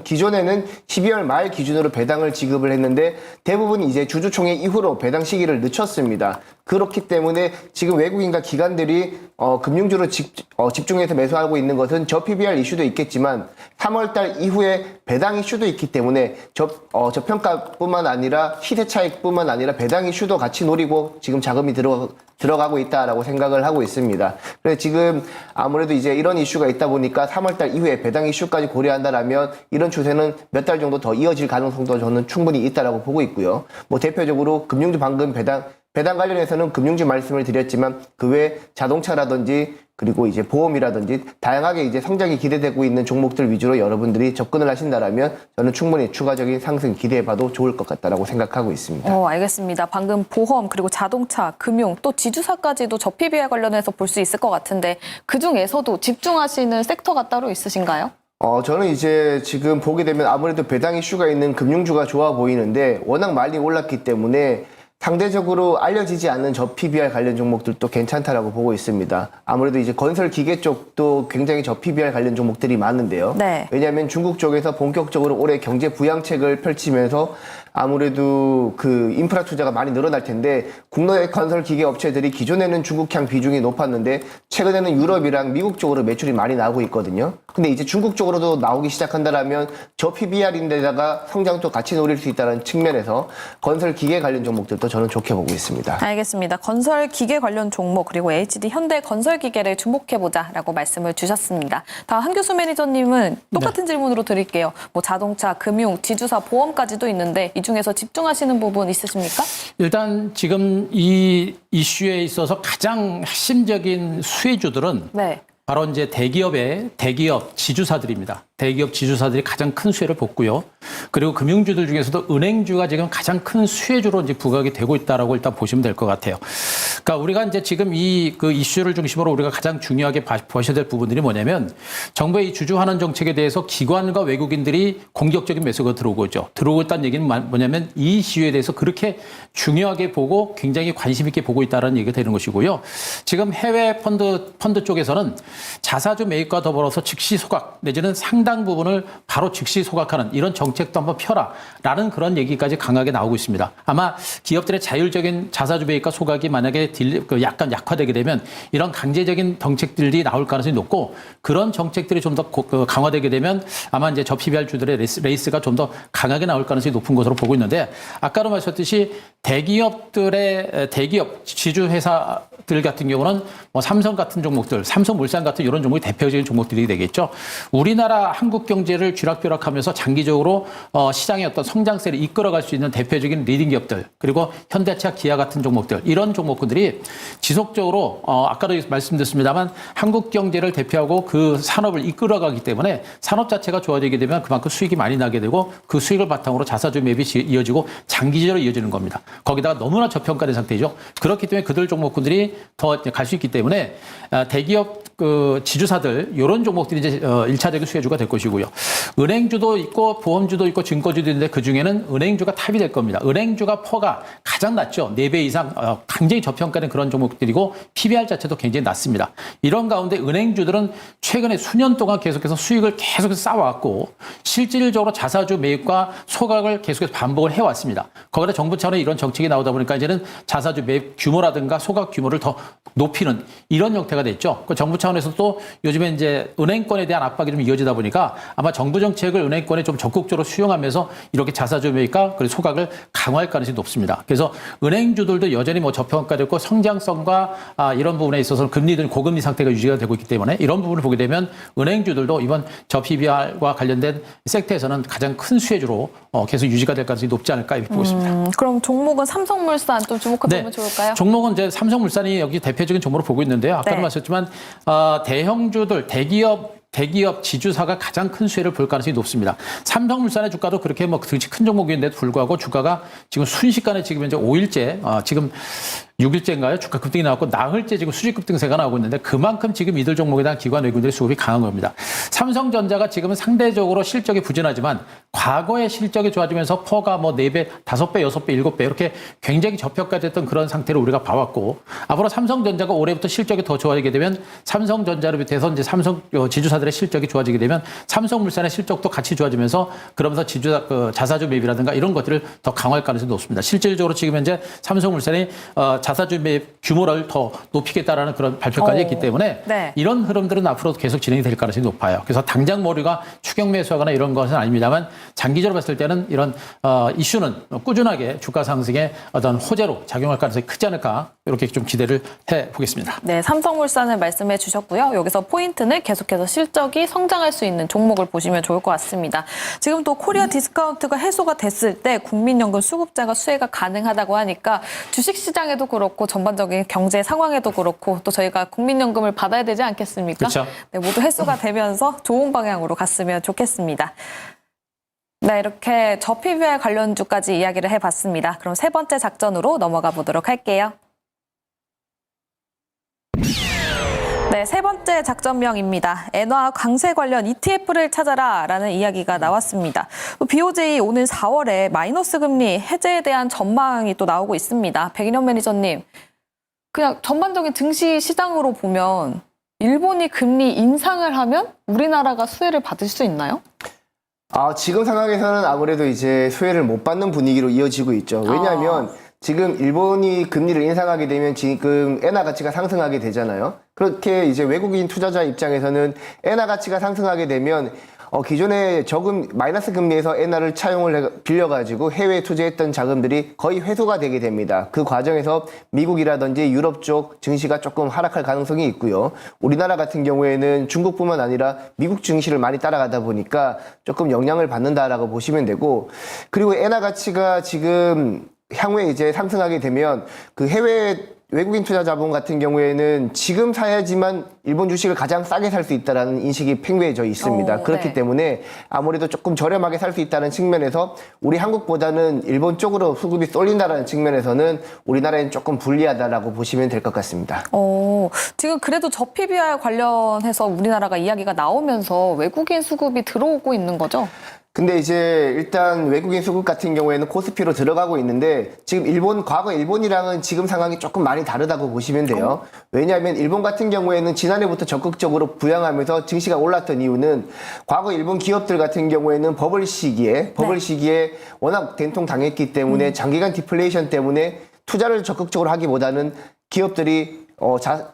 기존에는 12월 말 기준으로 배당을 지급을 했는데 대부분 이제 주주총회 이후로 배당 시기를 늦췄습니다. 그렇기 때문에 지금 외국인과 기관들이 금융주로 집중해서 매수하고 있는 것은 저 PBR 이슈도 있겠지만 3월달 이후에 배당 이슈도 있기 때문에 저평가뿐만 아니라 시세 차익뿐만 아니라 배당 이슈도 같이 노리고 지금 자금이 들어가고 있다라고 생각을 하고 있습니다. 그래서 지금 아무래도 이제 이런 이슈가 있다 보니까 3월달 이후에 배당 이슈까지 고려한다라면 이런 추세는 몇 달 정도 더 이어질 가능성도 저는 충분히 있다라고 보고 있고요. 대표적으로 금융주 방금 배당 배당 관련해서는 금융주 말씀을 드렸지만 그 외 자동차라든지 그리고 이제 보험이라든지 다양하게 이제 성장이 기대되고 있는 종목들 위주로 여러분들이 접근을 하신다라면 저는 충분히 추가적인 상승 기대해봐도 좋을 것 같다라고 생각하고 있습니다. 알겠습니다. 방금 보험 그리고 자동차, 금융 또 지주사까지도 저 PBR 관련해서 볼 수 있을 것 같은데 그 중에서도 집중하시는 섹터가 따로 있으신가요? 저는 이제 지금 보게 되면 아무래도 배당 이슈가 있는 금융주가 좋아 보이는데 워낙 많이 올랐기 때문에 상대적으로 알려지지 않는 저 PBR 관련 종목들도 괜찮다라고 보고 있습니다. 아무래도 이제 건설 기계 쪽도 굉장히 저 PBR 관련 종목들이 많은데요. 네. 왜냐하면 중국 쪽에서 본격적으로 올해 경제 부양책을 펼치면서 아무래도 그 인프라 투자가 많이 늘어날 텐데 국내 건설 기계 업체들이 기존에는 중국향 비중이 높았는데 최근에는 유럽이랑 미국 쪽으로 매출이 많이 나오고 있거든요. 근데 이제 중국 쪽으로도 나오기 시작한다라면 저 PBR인데다가 성장도 같이 노릴 수 있다는 측면에서 건설 기계 관련 종목들도 저는 좋게 보고 있습니다. 알겠습니다. 건설 기계 관련 종목 그리고 HD 현대 건설 기계를 주목해보자라고 말씀을 주셨습니다. 다음 한교수 매니저님은 똑같은 질문으로 드릴게요. 뭐 자동차, 금융, 지주사, 보험까지도 있는데 이 중에서 집중하시는 부분 있으십니까? 일단 지금 이 이슈에 있어서 가장 핵심적인 수혜주들은 네. 바로 이제 대기업 지주사들입니다. 대기업 지주사들이 가장 큰 수혜를 봤고요. 그리고 금융주들 중에서도 은행주가 지금 가장 큰 수혜주로 이제 부각이 되고 있다라고 일단 보시면 될 것 같아요. 그러니까 우리가 이제 지금 그 이슈를 중심으로 우리가 가장 중요하게 보셔야 될 부분들이 뭐냐면 정부의 이 주주환원 정책에 대해서 기관과 외국인들이 공격적인 매수가 들어오고 있죠. 들어오고 있다는 얘기는 뭐냐면 이 이슈에 대해서 그렇게 중요하게 보고 굉장히 관심 있게 보고 있다는 얘기가 되는 것이고요. 지금 해외 펀드 쪽에서는 자사주 매입과 더불어서 즉시 소각 내지는 상당 부분을 바로 즉시 소각하는 이런 정책도 한번 펴라라는 그런 얘기까지 강하게 나오고 있습니다. 아마 기업들의 자율적인 자사주 매입과 소각이 만약에 약간 약화되게 되면 이런 강제적인 정책들이 나올 가능성이 높고 그런 정책들이 좀 더 강화되게 되면 아마 이제 저 PBR 주들의 레이스가 좀 더 강하게 나올 가능성이 높은 것으로 보고 있는데 아까도 말씀하셨듯이 대기업 지주 회사들 같은 경우는 뭐 삼성 같은 종목들, 삼성물산 같은 이런 종목이 대표적인 종목들이 되겠죠. 우리나라 한국 경제를 쥐락펴락하면서 장기적으로 시장의 어떤 성장세를 이끌어갈 수 있는 대표적인 리딩 기업들 그리고 현대차, 기아 같은 종목들 이런 종목들이 지속적으로 아까도 말씀드렸습니다만 한국 경제를 대표하고 그 산업을 이끌어가기 때문에 산업 자체가 좋아지게 되면 그만큼 수익이 많이 나게 되고 그 수익을 바탕으로 자사주 매입이 이어지고 장기적으로 이어지는 겁니다. 거기다가 너무나 저평가된 상태죠. 그렇기 때문에 그들 종목군들이 더 갈 수 있기 때문에 대기업 그 지주사들 이런 종목들이 이제 1차적인 수혜주가 될 것이고요. 은행주도 있고 보험주도 있고 증권주도 있는데 그중에는 은행주가 탑이 될 겁니다. 은행주가 퍼가 가장 낮죠. 4배 이상 굉장히 저평가된 그런 종목들이고 PBR 자체도 굉장히 낮습니다. 이런 가운데 은행주들은 최근에 수년 동안 계속해서 수익을 계속해서 쌓아왔고 실질적으로 자사주 매입과 소각을 계속해서 반복을 해왔습니다. 거기다 정부 차원의 이런 정책이 나오다 보니까 이제는 자사주 매입 규모라든가 소각 규모를 더 높이는 이런 형태가 됐죠. 그 정부 차원에서 또 요즘에 이제 은행권에 대한 압박이 좀 이어지다 보니까 아마 정부 정책을 은행권에 좀 적극적으로 수용하면서 이렇게 자사주 매입과 그리고 소각을 강화할 가능성이 높습니다. 그래서 은행주들도 여전히 뭐 저평가됐고 성장성과 이런 부분에 있어서는 금리들 고금리 상태가 유지가 되고 있기 때문에 이런 부분을 보게 되면 은행주들도 이번 저 PBR과 관련된 섹터에서는 가장 큰 수혜주로 계속 유지가 될 가능성이 높지 않을까 이렇게 보고 있습니다. 그럼 종목은 삼성물산 좀 주목해보면 좋을까요? 종목은 이제 삼성물산이 여기 대표적인 종목으로 보고 있는데요. 아까도 말씀했지만 대형주들, 대기업 지주사가 가장 큰 수혜를 볼 가능성이 높습니다. 삼성물산의 주가도 그렇게 뭐 덩치 큰 종목인데도 불구하고 주가가 지금 순식간에 지금 현재 5일째, 지금 6일째인가요? 주가 급등이 나왔고 나흘째 지금 수직 급등세가 나오고 있는데 그만큼 지금 이들 종목에 대한 기관 외국인들의 수급이 강한 겁니다. 삼성전자가 지금은 상대적으로 실적이 부진하지만 과거의 실적이 좋아지면서 퍼가 뭐 4배, 5배, 6배, 7배 이렇게 굉장히 저평가됐던 그런 상태를 우리가 봐왔고 앞으로 삼성전자가 올해부터 실적이 더 좋아지게 되면 삼성전자를 비롯해서 이제 삼성 지주사들의 실적이 좋아지게 되면 삼성물산의 실적도 같이 좋아지면서 그러면서 자사주 매입이라든가 이런 것들을 더 강화할 가능성이 높습니다. 실질적으로 지금 현재 삼성물산이 자사주 매입 규모를 더 높이겠다라는 그런 발표까지 했기 때문에 이런 흐름들은 앞으로 계속 진행이 될 가능성이 높아요. 그래서 당장 머리가 추격 매수하거나 이런 것은 아닙니다만 장기적으로 봤을 때는 이런 이슈는 꾸준하게 주가 상승의 어떤 호재로 작용할 가능성이 크지 않을까 이렇게 좀 기대를 해 보겠습니다. 네, 삼성물산을 말씀해 주셨고요. 여기서 포인트는 계속해서 실적이 성장할 수 있는 종목을 보시면 좋을 것 같습니다. 지금 또 코리아 디스카운트가 해소가 됐을 때 국민연금 수급자가 수혜가 가능하다고 하니까 주식시장에도 그렇고 전반적인 경제 상황에도 그렇고 또 저희가 국민연금을 받아야 되지 않겠습니까? 그렇죠. 네, 모두 해소가 되면서 좋은 방향으로 갔으면 좋겠습니다. 네, 이렇게 저PBR 관련주까지 이야기를 해봤습니다. 그럼 세 번째 작전으로 넘어가 보도록 할게요. 네, 세 번째 작전명입니다. 엔화 강세 관련 ETF를 찾아라 라는 이야기가 나왔습니다. BOJ 오늘 4월에 마이너스 금리 해제에 대한 전망이 또 나오고 있습니다. 백인현 매니저님, 그냥 전반적인 증시 시장으로 보면 일본이 금리 인상을 하면 우리나라가 수혜를 받을 수 있나요? 지금 상황에서는 아무래도 이제 수혜를 못 받는 분위기로 이어지고 있죠. 왜냐하면 지금 일본이 금리를 인상하게 되면 지금 엔화 가치가 상승하게 되잖아요. 그렇게 이제 외국인 투자자 입장에서는 엔화 가치가 상승하게 되면 기존에 저금 마이너스 금리에서 엔화를 빌려가지고 해외에 투자했던 자금들이 거의 회수가 되게 됩니다. 그 과정에서 미국이라든지 유럽 쪽 증시가 조금 하락할 가능성이 있고요. 우리나라 같은 경우에는 중국뿐만 아니라 미국 증시를 많이 따라가다 보니까 조금 영향을 받는다라고 보시면 되고, 그리고 엔화 가치가 지금 향후에 이제 상승하게 되면 그 해외 외국인 투자 자본 같은 경우에는 지금 사야지만 일본 주식을 가장 싸게 살 수 있다는 인식이 팽배해져 있습니다. 그렇기 네. 때문에 아무래도 조금 저렴하게 살 수 있다는 측면에서 우리 한국보다는 일본 쪽으로 수급이 쏠린다는 측면에서는 우리나라엔 조금 불리하다라고 보시면 될 것 같습니다. 지금 그래도 저PBR 관련해서 우리나라가 이야기가 나오면서 외국인 수급이 들어오고 있는 거죠? 근데 이제 일단 외국인 수급 같은 경우에는 코스피로 들어가고 있는데 지금 과거 일본이랑은 지금 상황이 조금 많이 다르다고 보시면 돼요. 왜냐하면 일본 같은 경우에는 지난해부터 적극적으로 부양하면서 증시가 올랐던 이유는 과거 일본 기업들 같은 경우에는 버블 시기에 워낙 된통 당했기 때문에 장기간 디플레이션 때문에 투자를 적극적으로 하기보다는 기업들이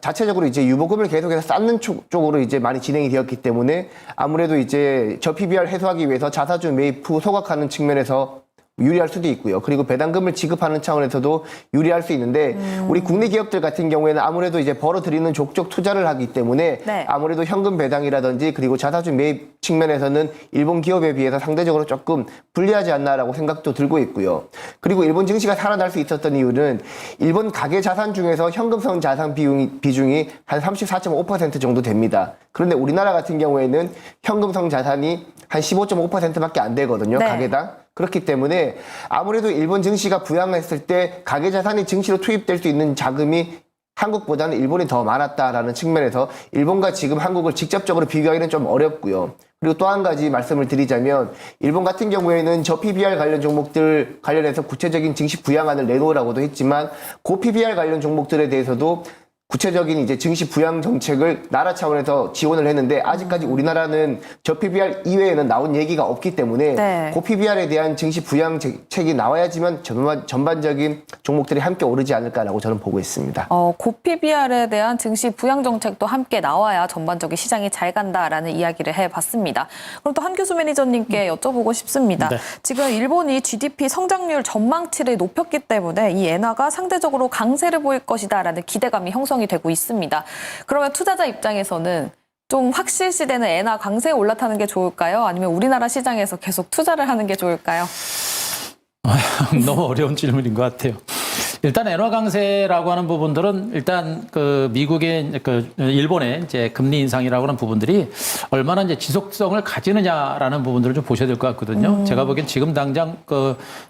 자체적으로 이제 유보금을 계속해서 쌓는 쪽으로 이제 많이 진행이 되었기 때문에 아무래도 이제 저PBR 해소하기 위해서 자사주 매입 후 소각하는 측면에서 유리할 수도 있고요. 그리고 배당금을 지급하는 차원에서도 유리할 수 있는데 우리 국내 기업들 같은 경우에는 아무래도 이제 벌어들이는 족족 투자를 하기 때문에 네. 아무래도 현금 배당이라든지 그리고 자사주 매입 측면에서는 일본 기업에 비해서 상대적으로 조금 불리하지 않나라고 생각도 들고 있고요. 그리고 일본 증시가 살아날 수 있었던 이유는 일본 가계 자산 중에서 현금성 자산 비중이 한 34.5% 정도 됩니다. 그런데 우리나라 같은 경우에는 현금성 자산이 한 15.5%밖에 안 되거든요. 네. 가계당. 그렇기 때문에 아무래도 일본 증시가 부양했을 때 가계 자산이 증시로 투입될 수 있는 자금이 한국보다는 일본이 더 많았다라는 측면에서 일본과 지금 한국을 직접적으로 비교하기는 좀 어렵고요. 그리고 또 한 가지 말씀을 드리자면 일본 같은 경우에는 저PBR 관련 종목들 관련해서 구체적인 증시 부양안을 내놓으라고도 했지만 고PBR 관련 종목들에 대해서도 구체적인 이제 증시 부양 정책을 나라 차원에서 지원을 했는데 아직까지 우리나라는 저PBR 이외에는 나온 얘기가 없기 때문에 네. 고PBR에 대한 증시 부양 정책이 나와야지만 전반적인 종목들이 함께 오르지 않을까라고 저는 보고 있습니다. 고PBR에 대한 증시 부양 정책도 함께 나와야 전반적인 시장이 잘 간다라는 이야기를 해봤습니다. 그럼 또 한규수 매니저님께 여쭤보고 싶습니다. 네. 지금 일본이 GDP 성장률 전망치를 높였기 때문에 이 엔화가 상대적으로 강세를 보일 것이다라는 기대감이 형성이 되고 있습니다. 그러면 투자자 입장에서는 좀 확실시되는 엔화 강세에 올라타는 게 좋을까요? 아니면 우리나라 시장에서 계속 투자를 하는 게 좋을까요? 너무 어려운 질문인 것 같아요. 일단 엔화 강세라고 하는 부분들은 일단 일본의 이제 금리 인상이라고 하는 부분들이 얼마나 이제 지속성을 가지느냐라는 부분들을 좀 보셔야 될 것 같거든요. 제가 보기엔 지금 당장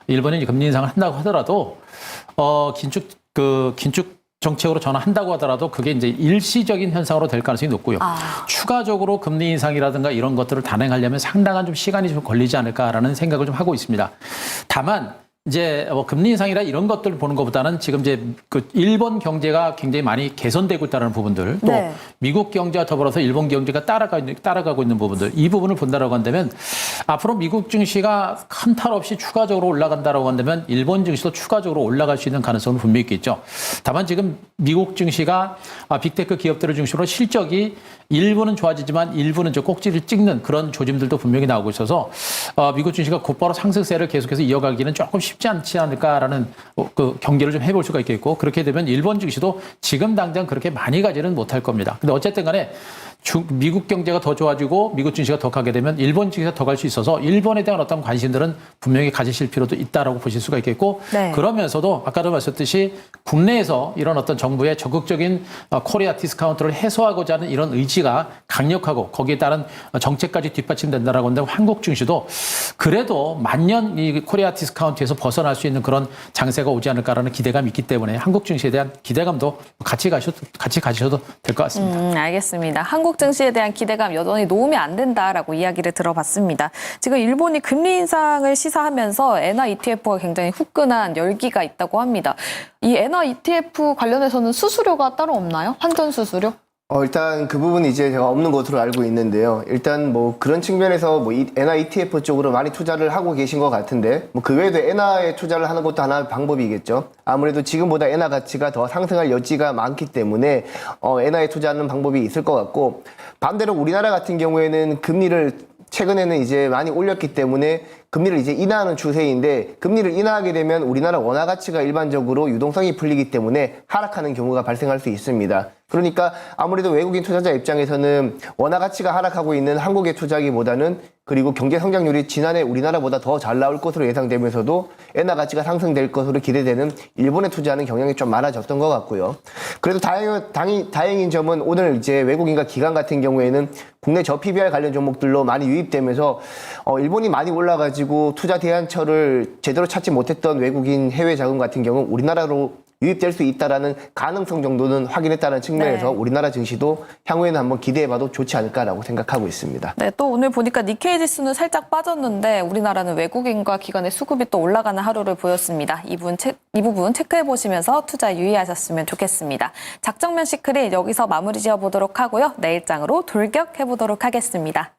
일본이 금리 인상을 한다고 하더라도 긴축 정책으로 전환한다고 하더라도 그게 이제 일시적인 현상으로 될 가능성이 높고요. 추가적으로 금리 인상이라든가 이런 것들을 단행하려면 상당한 좀 시간이 좀 걸리지 않을까라는 생각을 좀 하고 있습니다. 다만 이제 금리 인상이라 이런 것들을 보는 것보다는 지금 이제 일본 경제가 굉장히 많이 개선되고 있다는 부분들, 또 네. 미국 경제와 더불어서 일본 경제가 따라가고 있는 부분들, 이 부분을 본다라고 한다면 앞으로 미국 증시가 큰 탈 없이 추가적으로 올라간다라고 한다면 일본 증시도 추가적으로 올라갈 수 있는 가능성은 분명히 있겠죠. 다만 지금 미국 증시가 빅테크 기업들을 중심으로 실적이 일부는 좋아지지만 일부는 저 꼭지를 찍는 그런 조짐들도 분명히 나오고 있어서 미국 증시가 곧바로 상승세를 계속해서 이어가기는 조금 쉽지 않지 않을까라는 그 경계를 좀 해볼 수가 있겠고, 그렇게 되면 일본 증시도 지금 당장 그렇게 많이 가지는 못할 겁니다. 근데 어쨌든 간에 미국 경제가 더 좋아지고 미국 증시가 더 가게 되면 일본 증시가 더 갈 수 있어서 일본에 대한 어떤 관심들은 분명히 가지실 필요도 있다라고 보실 수가 있겠고, 네. 그러면서도 아까도 말씀드렸듯이 국내에서 이런 어떤 정부의 적극적인 코리아 디스카운트를 해소하고자 하는 이런 의지가 강력하고 거기에 따른 정책까지 뒷받침된다라고 한다면 한국 증시도 그래도 만년 이 코리아 디스카운트에서 벗어날 수 있는 그런 장세가 오지 않을까라는 기대감이 있기 때문에 한국 증시에 대한 기대감도 같이 가셔도 될 것 같습니다. 알겠습니다. 한국 증시에 대한 기대감 여전히 놓으면 안 된다라고 이야기를 들어봤습니다. 지금 일본이 금리 인상을 시사하면서 엔화 ETF가 굉장히 후끈한 열기가 있다고 합니다. 이 엔화 ETF 관련해서는 수수료가 따로 없나요? 환전 수수료? 일단 그 부분이 이제 제가 없는 것으로 알고 있는데요. 일단 뭐 그런 측면에서 뭐 엔화 ETF 쪽으로 많이 투자를 하고 계신 것 같은데, 뭐 그 외에도 엔화에 투자를 하는 것도 하나의 방법이겠죠. 아무래도 지금보다 엔화 가치가 더 상승할 여지가 많기 때문에 엔화에 투자하는 방법이 있을 것 같고, 반대로 우리나라 같은 경우에는 금리를 최근에는 이제 많이 올렸기 때문에 금리를 이제 인하하는 추세인데, 금리를 인하하게 되면 우리나라 원화 가치가 일반적으로 유동성이 풀리기 때문에 하락하는 경우가 발생할 수 있습니다. 그러니까 아무래도 외국인 투자자 입장에서는 원화 가치가 하락하고 있는 한국에 투자하기보다는, 그리고 경제 성장률이 지난해 우리나라보다 더 잘 나올 것으로 예상되면서도 엔화 가치가 상승될 것으로 기대되는 일본에 투자하는 경향이 좀 많아졌던 것 같고요. 그래도 다행인 점은 오늘 이제 외국인과 기관 같은 경우에는 국내 저 PBR 관련 종목들로 많이 유입되면서 일본이 많이 올라가지고 투자 대안처를 제대로 찾지 못했던 외국인 해외 자금 같은 경우는 우리나라로 유입될 수 있다라는 가능성 정도는 확인했다는 측면에서 네. 우리나라 증시도 향후에는 한번 기대해봐도 좋지 않을까라고 생각하고 있습니다. 네, 또 오늘 보니까 니케이 지수는 살짝 빠졌는데 우리나라는 외국인과 기관의 수급이 또 올라가는 하루를 보였습니다. 이 부분 체크해 보시면서 투자 유의하셨으면 좋겠습니다. 작정면 시크릿 여기서 마무리 지어보도록 하고요. 내일장으로 돌격해 보도록 하겠습니다.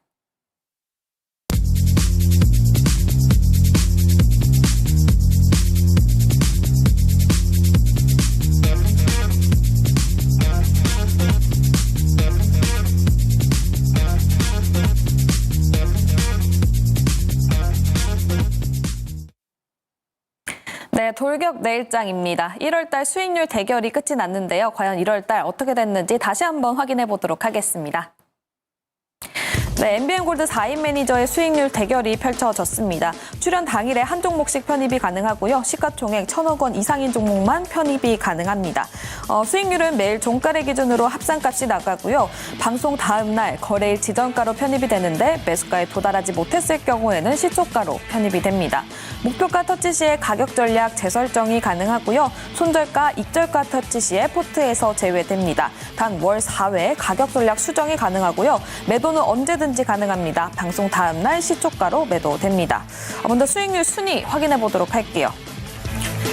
네, 돌격 내일장입니다. 1월달 수익률 대결이 끝이 났는데요. 과연 1월달 어떻게 됐는지 다시 한번 확인해 보도록 하겠습니다. 네, MBN골드 4인 매니저의 수익률 대결이 펼쳐졌습니다. 출연 당일에 한 종목씩 편입이 가능하고요. 시가총액 1,000억 원 이상인 종목만 편입이 가능합니다. 수익률은 매일 종가를 기준으로 합산값이 나가고요. 방송 다음 날 거래일 지정가로 편입이 되는데 매수가에 도달하지 못했을 경우에는 시초가로 편입이 됩니다. 목표가 터치 시에 가격 전략 재설정이 가능하고요. 손절가, 익절가 터치 시에 포트에서 제외됩니다. 단 월 4회 가격 전략 수정이 가능하고요. 매도는 언제든지 가능합니다. 방송 다음 날 시초가로 매도됩니다. 먼저 수익률 순위 확인해 보도록 할게요.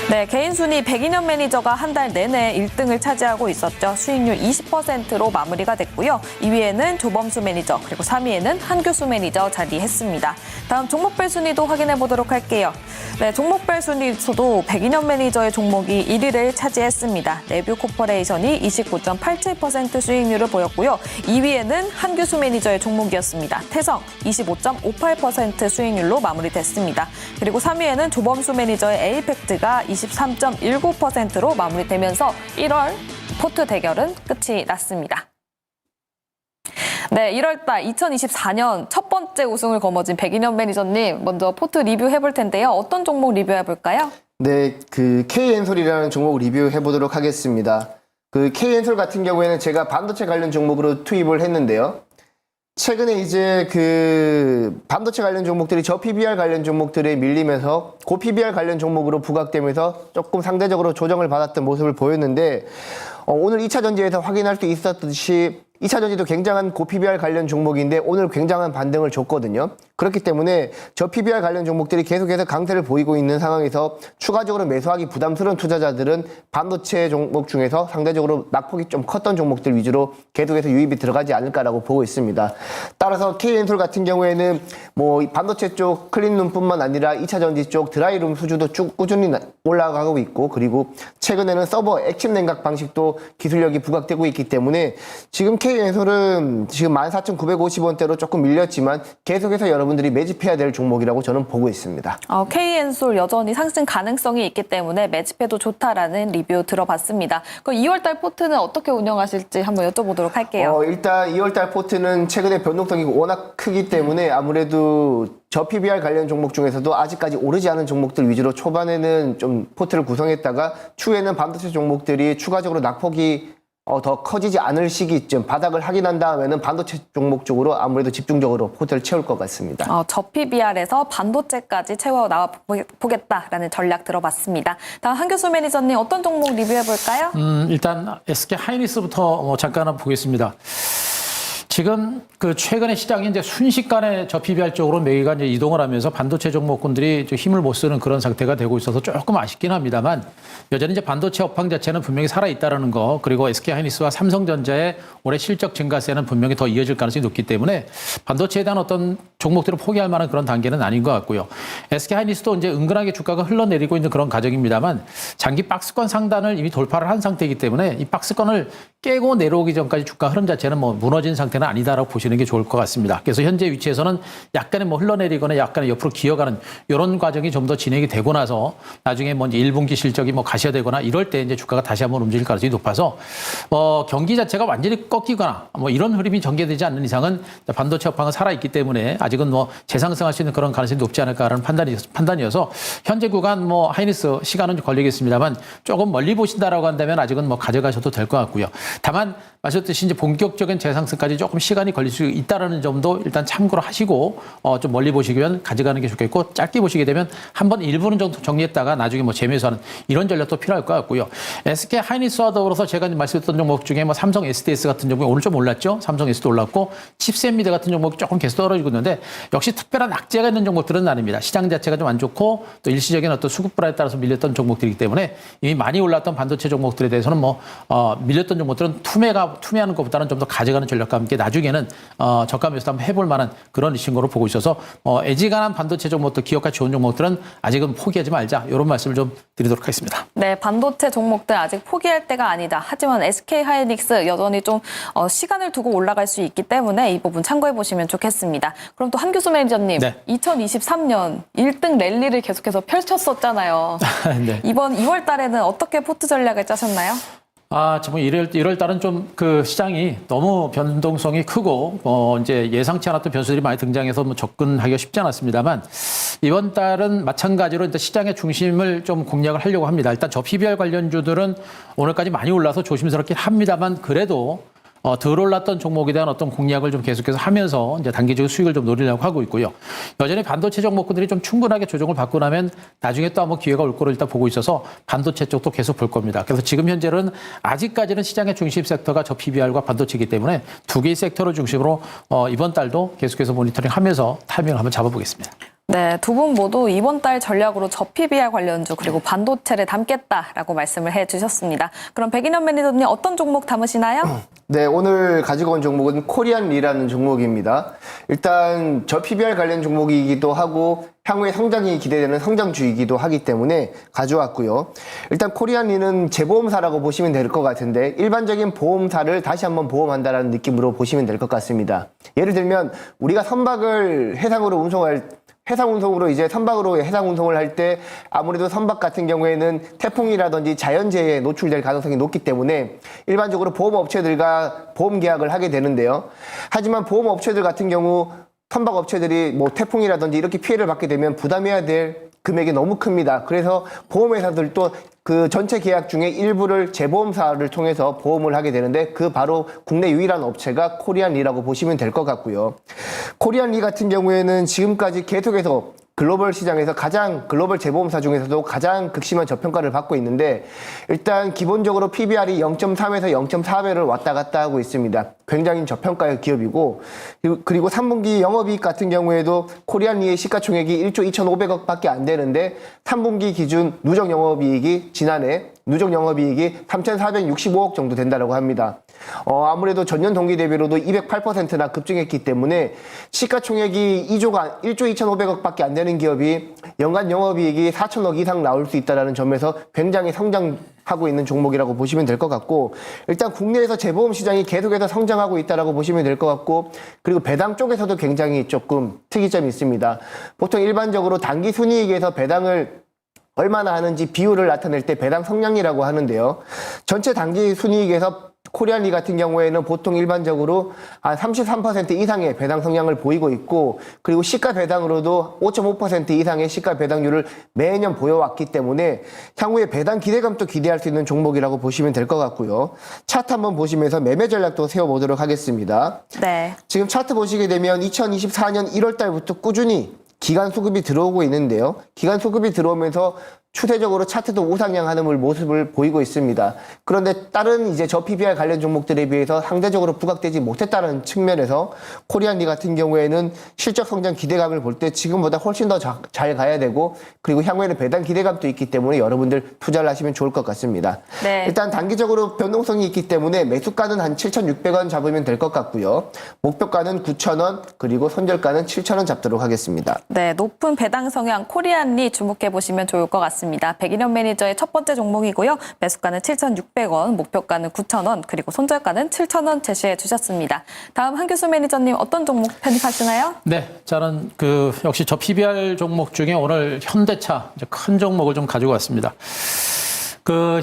네, 개인 순위 102년 매니저가 한 달 내내 1등을 차지하고 있었죠. 수익률 20%로 마무리가 됐고요. 2위에는 조범수 매니저, 그리고 3위에는 한규수 매니저 자리했습니다. 다음 종목별 순위도 확인해 보도록 할게요. 네, 종목별 순위에서도 102년 매니저의 종목이 1위를 차지했습니다. 레뷰 코퍼레이션이 29.87% 수익률을 보였고요. 2위에는 한규수 매니저의 종목이었습니다. 태성 25.58% 수익률로 마무리됐습니다. 그리고 3위에는 조범수 매니저의 에이펙트가 23.19%로 마무리되면서 1월 포트 대결은 끝이 났습니다. 네, 1월달 2024년 첫 번째 우승을 거머쥔 102년 매니저님, 먼저 포트 리뷰해 볼 텐데요. 어떤 종목 리뷰해 볼까요? 네, 그 K엔솔이라는 종목 리뷰해 보도록 하겠습니다. 그 K엔솔 같은 경우에는 제가 반도체 관련 종목으로 투입을 했는데요. 최근에 이제 그 반도체 관련 종목들이 저 PBR 관련 종목들에 밀리면서 고 PBR 관련 종목으로 부각되면서 조금 상대적으로 조정을 받았던 모습을 보였는데, 오늘 2차 전지에서 확인할 수 있었듯이 2차 전지도 굉장한 고 PBR 관련 종목인데 오늘 굉장한 반등을 줬거든요. 그렇기 때문에 저 PBR 관련 종목들이 계속해서 강세를 보이고 있는 상황에서 추가적으로 매수하기 부담스러운 투자자들은 반도체 종목 중에서 상대적으로 낙폭이 좀 컸던 종목들 위주로 계속해서 유입이 들어가지 않을까라고 보고 있습니다. 따라서 K엔솔 같은 경우에는 뭐 반도체 쪽 클린룸뿐만 아니라 2차 전지 쪽 드라이룸 수주도 쭉 꾸준히 올라가고 있고, 그리고 최근에는 서버 액침 냉각 방식도 기술력이 부각되고 있기 때문에 지금 SK엔솔은 지금 14,950원대로 조금 밀렸지만 계속해서 여러분들이 매집해야 될 종목이라고 저는 보고 있습니다. K엔솔 여전히 상승 가능성이 있기 때문에 매집해도 좋다라는 리뷰 들어봤습니다. 그럼 2월달 포트는 어떻게 운영하실지 한번 여쭤보도록 할게요. 일단 2월달 포트는 최근에 변동성이 워낙 크기 때문에 아무래도 저 PBR 관련 종목 중에서도 아직까지 오르지 않은 종목들 위주로 초반에는 좀 포트를 구성했다가 추후에는 반도체 종목들이 추가적으로 낙폭이 더 커지지 않을 시기쯤 바닥을 확인한 다음에는 반도체 종목 쪽으로 아무래도 집중적으로 포트를 채울 것 같습니다. 저 PBR에서 반도체까지 채워 나와 보겠다라는 전략 들어봤습니다. 다음 한교수 매니저님 어떤 종목 리뷰해볼까요? 일단 SK 하이닉스부터 잠깐 한번 보겠습니다. 지금 그 최근에 시장이 이제 순식간에 저 PBR 쪽으로 매기가 이제 이동을 하면서 반도체 종목군들이 좀 힘을 못 쓰는 그런 상태가 되고 있어서 조금 아쉽긴 합니다만 여전히 이제 반도체 업황 자체는 분명히 살아있다라는 거, 그리고 SK 하이닉스와 삼성전자의 올해 실적 증가세는 분명히 더 이어질 가능성이 높기 때문에 반도체에 대한 어떤 종목들을 포기할 만한 그런 단계는 아닌 것 같고요. SK 하이닉스도 이제 은근하게 주가가 흘러내리고 있는 그런 과정입니다만 장기 박스권 상단을 이미 돌파를 한 상태이기 때문에 이 박스권을 깨고 내려오기 전까지 주가 흐름 자체는 뭐 무너진 상태는 아니다라고 보시는 게 좋을 것 같습니다. 그래서 현재 위치에서는 약간의 뭐 흘러내리거나 약간의 옆으로 기어가는 이런 과정이 좀 더 진행이 되고 나서 나중에 뭐 이제 1분기 실적이 뭐 가시화되거나 이럴 때 이제 주가가 다시 한번 움직일 가능성이 높아서 경기 자체가 완전히 꺾이거나 뭐 이런 흐름이 전개되지 않는 이상은 반도체 업황은 살아있기 때문에 아직은 뭐 재상승할 수 있는 그런 가능성이 높지 않을까라는 판단이어서 현재 구간 뭐 하이닉스 시간은 좀 걸리겠습니다만 조금 멀리 보신다라고 한다면 아직은 뭐 가져가셔도 될 것 같고요. 다만 말씀드렸듯이 이제 본격적인 재상승까지 조금 시간이 걸릴 수 있다라는 점도 일단 참고를 하시고 좀 멀리 보시면 가져가는 게 좋겠고, 짧게 보시게 되면 한번 일부는 정도 정리했다가 나중에 뭐 재매수하는 이런 전략도 필요할 것 같고요. SK 하이닉스와 더불어서 제가 말씀드렸던 종목 중에 뭐 삼성 SDS 같은 종목이 오늘 좀 올랐죠. 삼성 S도 올랐고 칩셋미드 같은 종목이 조금 계속 떨어지고 있는데 역시 특별한 악재가 있는 종목들은 아닙니다. 시장 자체가 좀 안 좋고 또 일시적인 어떤 수급 불안에 따라서 밀렸던 종목들이기 때문에 이미 많이 올랐던 반도체 종목들에 대해서는 뭐 밀렸던 종목들은 투매하는 것보다는 좀 더 가져가는 전략과 함께 나중에는 저가 매수도 한번 해볼 만한 그런 신고로 보고 있어서 애지간한 반도체 종목들, 기업가치 좋은 종목들은 아직은 포기하지 말자, 이런 말씀을 좀 드리도록 하겠습니다. 네, 반도체 종목들 아직 포기할 때가 아니다. 하지만 SK 하이닉스 여전히 좀 시간을 두고 올라갈 수 있기 때문에 이 부분 참고해 보시면 좋겠습니다. 그럼 또 한교수 매니저님, 네. 2023년 1등 랠리를 계속해서 펼쳤었잖아요. 네. 이번 2월 달에는 어떻게 포트 전략을 짜셨나요? 정말 1월 달은 좀 그 시장이 너무 변동성이 크고, 이제 예상치 않았던 변수들이 많이 등장해서 뭐 접근하기가 쉽지 않았습니다만, 이번 달은 마찬가지로 일단 시장의 중심을 좀 공략을 하려고 합니다. 일단 저 PBR 관련주들은 오늘까지 많이 올라서 조심스럽긴 합니다만, 그래도 덜 올랐던 종목에 대한 어떤 공략을 좀 계속해서 하면서 이제 단기적인 수익을 좀 노리려고 하고 있고요. 여전히 반도체 종목들이 좀 충분하게 조정을 받고 나면 나중에 또 한번 기회가 올 거를 일단 보고 있어서 반도체 쪽도 계속 볼 겁니다. 그래서 지금 현재는 아직까지는 시장의 중심 섹터가 저 PBR과 반도체이기 때문에 두 개의 섹터를 중심으로 이번 달도 계속해서 모니터링하면서 타이밍을 한번 잡아보겠습니다. 네, 두 분 모두 이번 달 전략으로 저 PBR 관련주 그리고 반도체를 담겠다라고 말씀을 해주셨습니다. 그럼 백인현 매니저님 어떤 종목 담으시나요? 네, 오늘 가지고 온 종목은 코리안리라는 종목입니다. 일단 저 PBR 관련 종목이기도 하고 향후에 성장이 기대되는 성장주이기도 하기 때문에 가져왔고요. 일단 코리안리는 재보험사라고 보시면 될 것 같은데 일반적인 보험사를 다시 한번 보험한다라는 느낌으로 보시면 될 것 같습니다. 예를 들면 우리가 선박을 해상 운송으로 이제 선박으로 해상 운송을 할 때 아무래도 선박 같은 경우에는 태풍이라든지 자연재해에 노출될 가능성이 높기 때문에 일반적으로 보험업체들과 보험 계약을 하게 되는데요. 하지만 보험업체들 같은 경우 선박업체들이 뭐 태풍이라든지 이렇게 피해를 받게 되면 부담해야 될 금액이 너무 큽니다. 그래서 보험회사들도 그 전체 계약 중에 일부를 재보험사를 통해서 보험을 하게 되는데 그 바로 국내 유일한 업체가 코리안리라고 보시면 될 것 같고요. 코리안리 같은 경우에는 지금까지 계속해서 글로벌 시장에서 글로벌 재보험사 중에서도 가장 극심한 저평가를 받고 있는데 일단 기본적으로 PBR이 0.3에서 0.4배를 왔다 갔다 하고 있습니다. 굉장히 저평가의 기업이고 그리고 3분기 영업이익 같은 경우에도 코리안리의 시가총액이 1조 2,500억 밖에 안 되는데 3분기 기준 누적 영업이익이 지난해 누적 영업이익이 3,465억 정도 된다고 합니다. 아무래도 전년 동기 대비로도 208%나 급증했기 때문에 시가총액이 1조 2,500억 밖에 안 되는 기업이 연간 영업이익이 4천억 이상 나올 수 있다는 점에서 굉장히 하고 있는 종목이라고 보시면 될 것 같고, 일단 국내에서 재보험 시장이 계속해서 성장하고 있다라고 보시면 될 것 같고, 그리고 배당 쪽에서도 굉장히 조금 특이점이 있습니다. 보통 일반적으로 단기 순이익에서 배당을 얼마나 하는지 비율을 나타낼 때 배당 성량이라고 하는데요. 전체 단기 순이익에서 코리안리 같은 경우에는 보통 일반적으로 한 33% 이상의 배당 성량을 보이고 있고, 그리고 시가 배당으로도 5.5% 이상의 시가 배당률을 매년 보여왔기 때문에 향후에 배당 기대감도 기대할 수 있는 종목이라고 보시면 될 것 같고요. 차트 한번 보시면서 매매 전략도 세워보도록 하겠습니다. 네. 지금 차트 보시게 되면 2024년 1월 달부터 꾸준히 기간 수급이 들어오고 있는데요. 기간 수급이 들어오면서 추세적으로 차트도 우상향하는 모습을 보이고 있습니다. 그런데 다른 이제 저 PBR 관련 종목들에 비해서 상대적으로 부각되지 못했다는 측면에서 코리안리 같은 경우에는 실적 성장 기대감을 볼 때 지금보다 훨씬 더 잘 가야 되고, 그리고 향후에는 배당 기대감도 있기 때문에 여러분들 투자를 하시면 좋을 것 같습니다. 네. 일단 단기적으로 변동성이 있기 때문에 매수가는 한 7,600원 잡으면 될 것 같고요. 목표가는 9,000원, 그리고 손절가는 7,000원 잡도록 하겠습니다. 네, 높은 배당 성향 코리안리 주목해 보시면 좋을 것 같습니다. 102년 매니저의 첫 번째 종목이고요. 매수가는 7,600원, 목표가는 9,000원, 그리고 손절가는 7,000원 제시해 주셨습니다. 다음 한규수 매니저님 어떤 종목 편입하시나요? 네, 저는 역시 저 PBR 종목 중에 오늘 현대차 이제 큰 종목을 좀 가지고 왔습니다.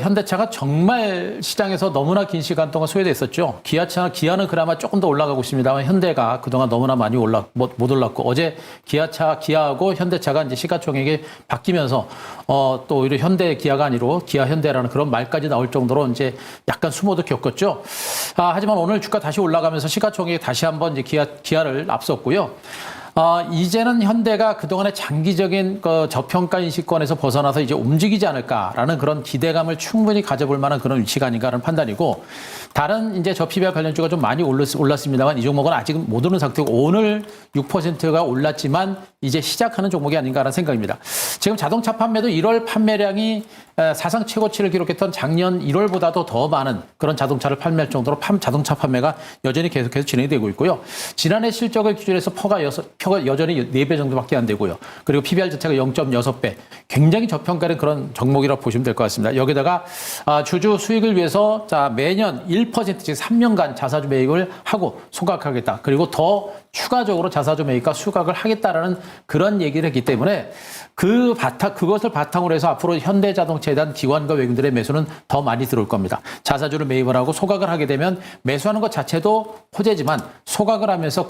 현대차가 정말 시장에서 너무나 긴 시간 동안 소외됐었죠. 기아는 그나마 조금 더 올라가고 있습니다만 현대가 그동안 너무나 많이 못 올랐고, 어제 기아하고 현대차가 이제 시가총액이 바뀌면서 또 오히려 기아가 아니고 기아 현대라는 그런 말까지 나올 정도로 이제 약간 수모도 겪었죠. 하지만 오늘 주가 다시 올라가면서 시가총액이 다시 한번 이제 기아를 앞섰고요. 이제는 현대가 그동안의 장기적인 저평가 인식권에서 벗어나서 이제 움직이지 않을까라는 그런 기대감을 충분히 가져볼 만한 그런 위치가 아닌가라는 판단이고, 다른 이제 저 PBR 관련주가 좀 많이 올랐습니다만 이 종목은 아직은 못 오른 상태고, 오늘 6%가 올랐지만 이제 시작하는 종목이 아닌가라는 생각입니다. 지금 자동차 판매도 1월 판매량이 사상 최고치를 기록했던 작년 1월보다도 더 많은 그런 자동차를 판매할 정도로 자동차 판매가 여전히 계속해서 진행이 되고 있고요. 지난해 실적을 기준해서 퍼가 여전히 4배 정도밖에 안 되고요. 그리고 PBR 자체가 0.6배. 굉장히 저평가된 그런 종목이라고 보시면 될 것 같습니다. 여기다가 주주 수익을 위해서 매년 1%, 즉 3년간 자사주 매입을 하고 소각하겠다. 그리고 더 추가적으로 자사주 매입과 수각을 하겠다라는 그런 얘기를 했기 때문에 그것을 바탕으로 해서 앞으로 현대자동차에 대한 기관과 외국인들의 매수는 더 많이 들어올 겁니다. 자사주를 매입을 하고 소각을 하게 되면 매수하는 것 자체도 호재지만 소각을 하면서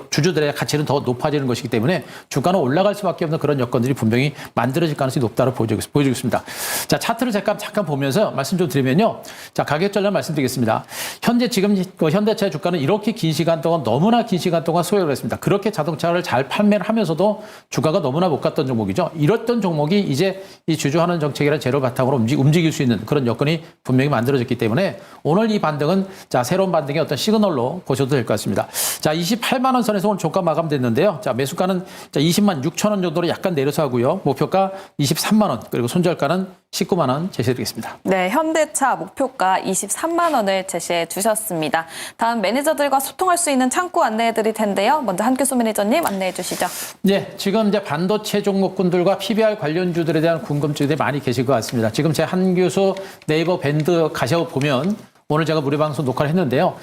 주주들의 가치는 더 높아지는 것이기 때문에 주가는 올라갈 수밖에 없는 그런 여건들이 분명히 만들어질 가능성이 높다고 보여지고 있습니다. 자, 차트를 잠깐 보면서 말씀 좀 드리면요. 자, 가격 전략 말씀드리겠습니다. 현재 지금 현대차의 주가는 이렇게 긴 시간 동안, 너무나 긴 시간 동안 소액을 했습니다. 그렇게 자동차를 잘 판매를 하면서도 주가가 너무나 못 갔던 종목이죠. 이랬던 종목이 이제 이 주주하는 정책이라는 재료 바탕으로 움직일 수 있는 그런 여건이 분명히 만들어졌기 때문에 오늘 이 반등은 새로운 반등의 어떤 시그널로 보셔도 될 것 같습니다. 자, 28만 원 선에서 오늘 종가 마감됐는데요. 자, 매수가는 20만 6천 원 정도로 약간 내려서 하고요. 목표가 23만 원, 그리고 손절가는 19만 원 제시해드리겠습니다. 네, 현대차 목표가 23만 원을 제시해 주셨습니다. 다음 매니저들과 소통할 수 있는 창구 안내해 드릴 텐데요. 먼저 한규수 매니저님 안내해 주시죠. 네, 지금 이제 반도체 종목군들과 PBR 관련주들에 대한 궁금증들이 많이 계실 것 같습니다. 지금 제 한규수 네이버 밴드 가셔보면 오늘 제가 무료 방송 녹화를 했는데요.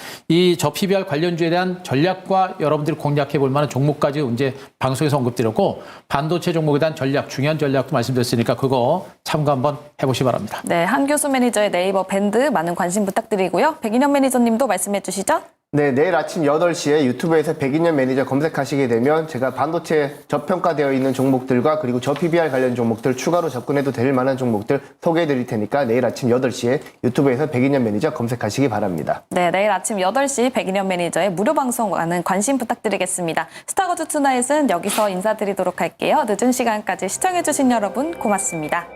저 PBR 관련주에 대한 전략과 여러분들이 공략해 볼 만한 종목까지 이제 방송에서 언급드렸고, 반도체 종목에 대한 중요한 전략도 말씀드렸으니까 그거 참고 한번 해보시기 바랍니다. 네, 한규수 매니저의 네이버 밴드 많은 관심 부탁드리고요. 백인현 매니저님도 말씀해 주시죠. 네, 내일 아침 8시에 유튜브에서 백인현 매니저 검색하시게 되면 제가 반도체 저평가되어 있는 종목들과 그리고 저 PBR 관련 종목들 추가로 접근해도 될 만한 종목들 소개해 드릴 테니까 내일 아침 8시에 유튜브에서 백인현 매니저 검색하시기 바랍니다. 네, 내일 아침 8시 백인현 매니저의 무료 방송 많은 관심 부탁드리겠습니다. 스타거즈 투나잇은 여기서 인사드리도록 할게요. 늦은 시간까지 시청해 주신 여러분 고맙습니다.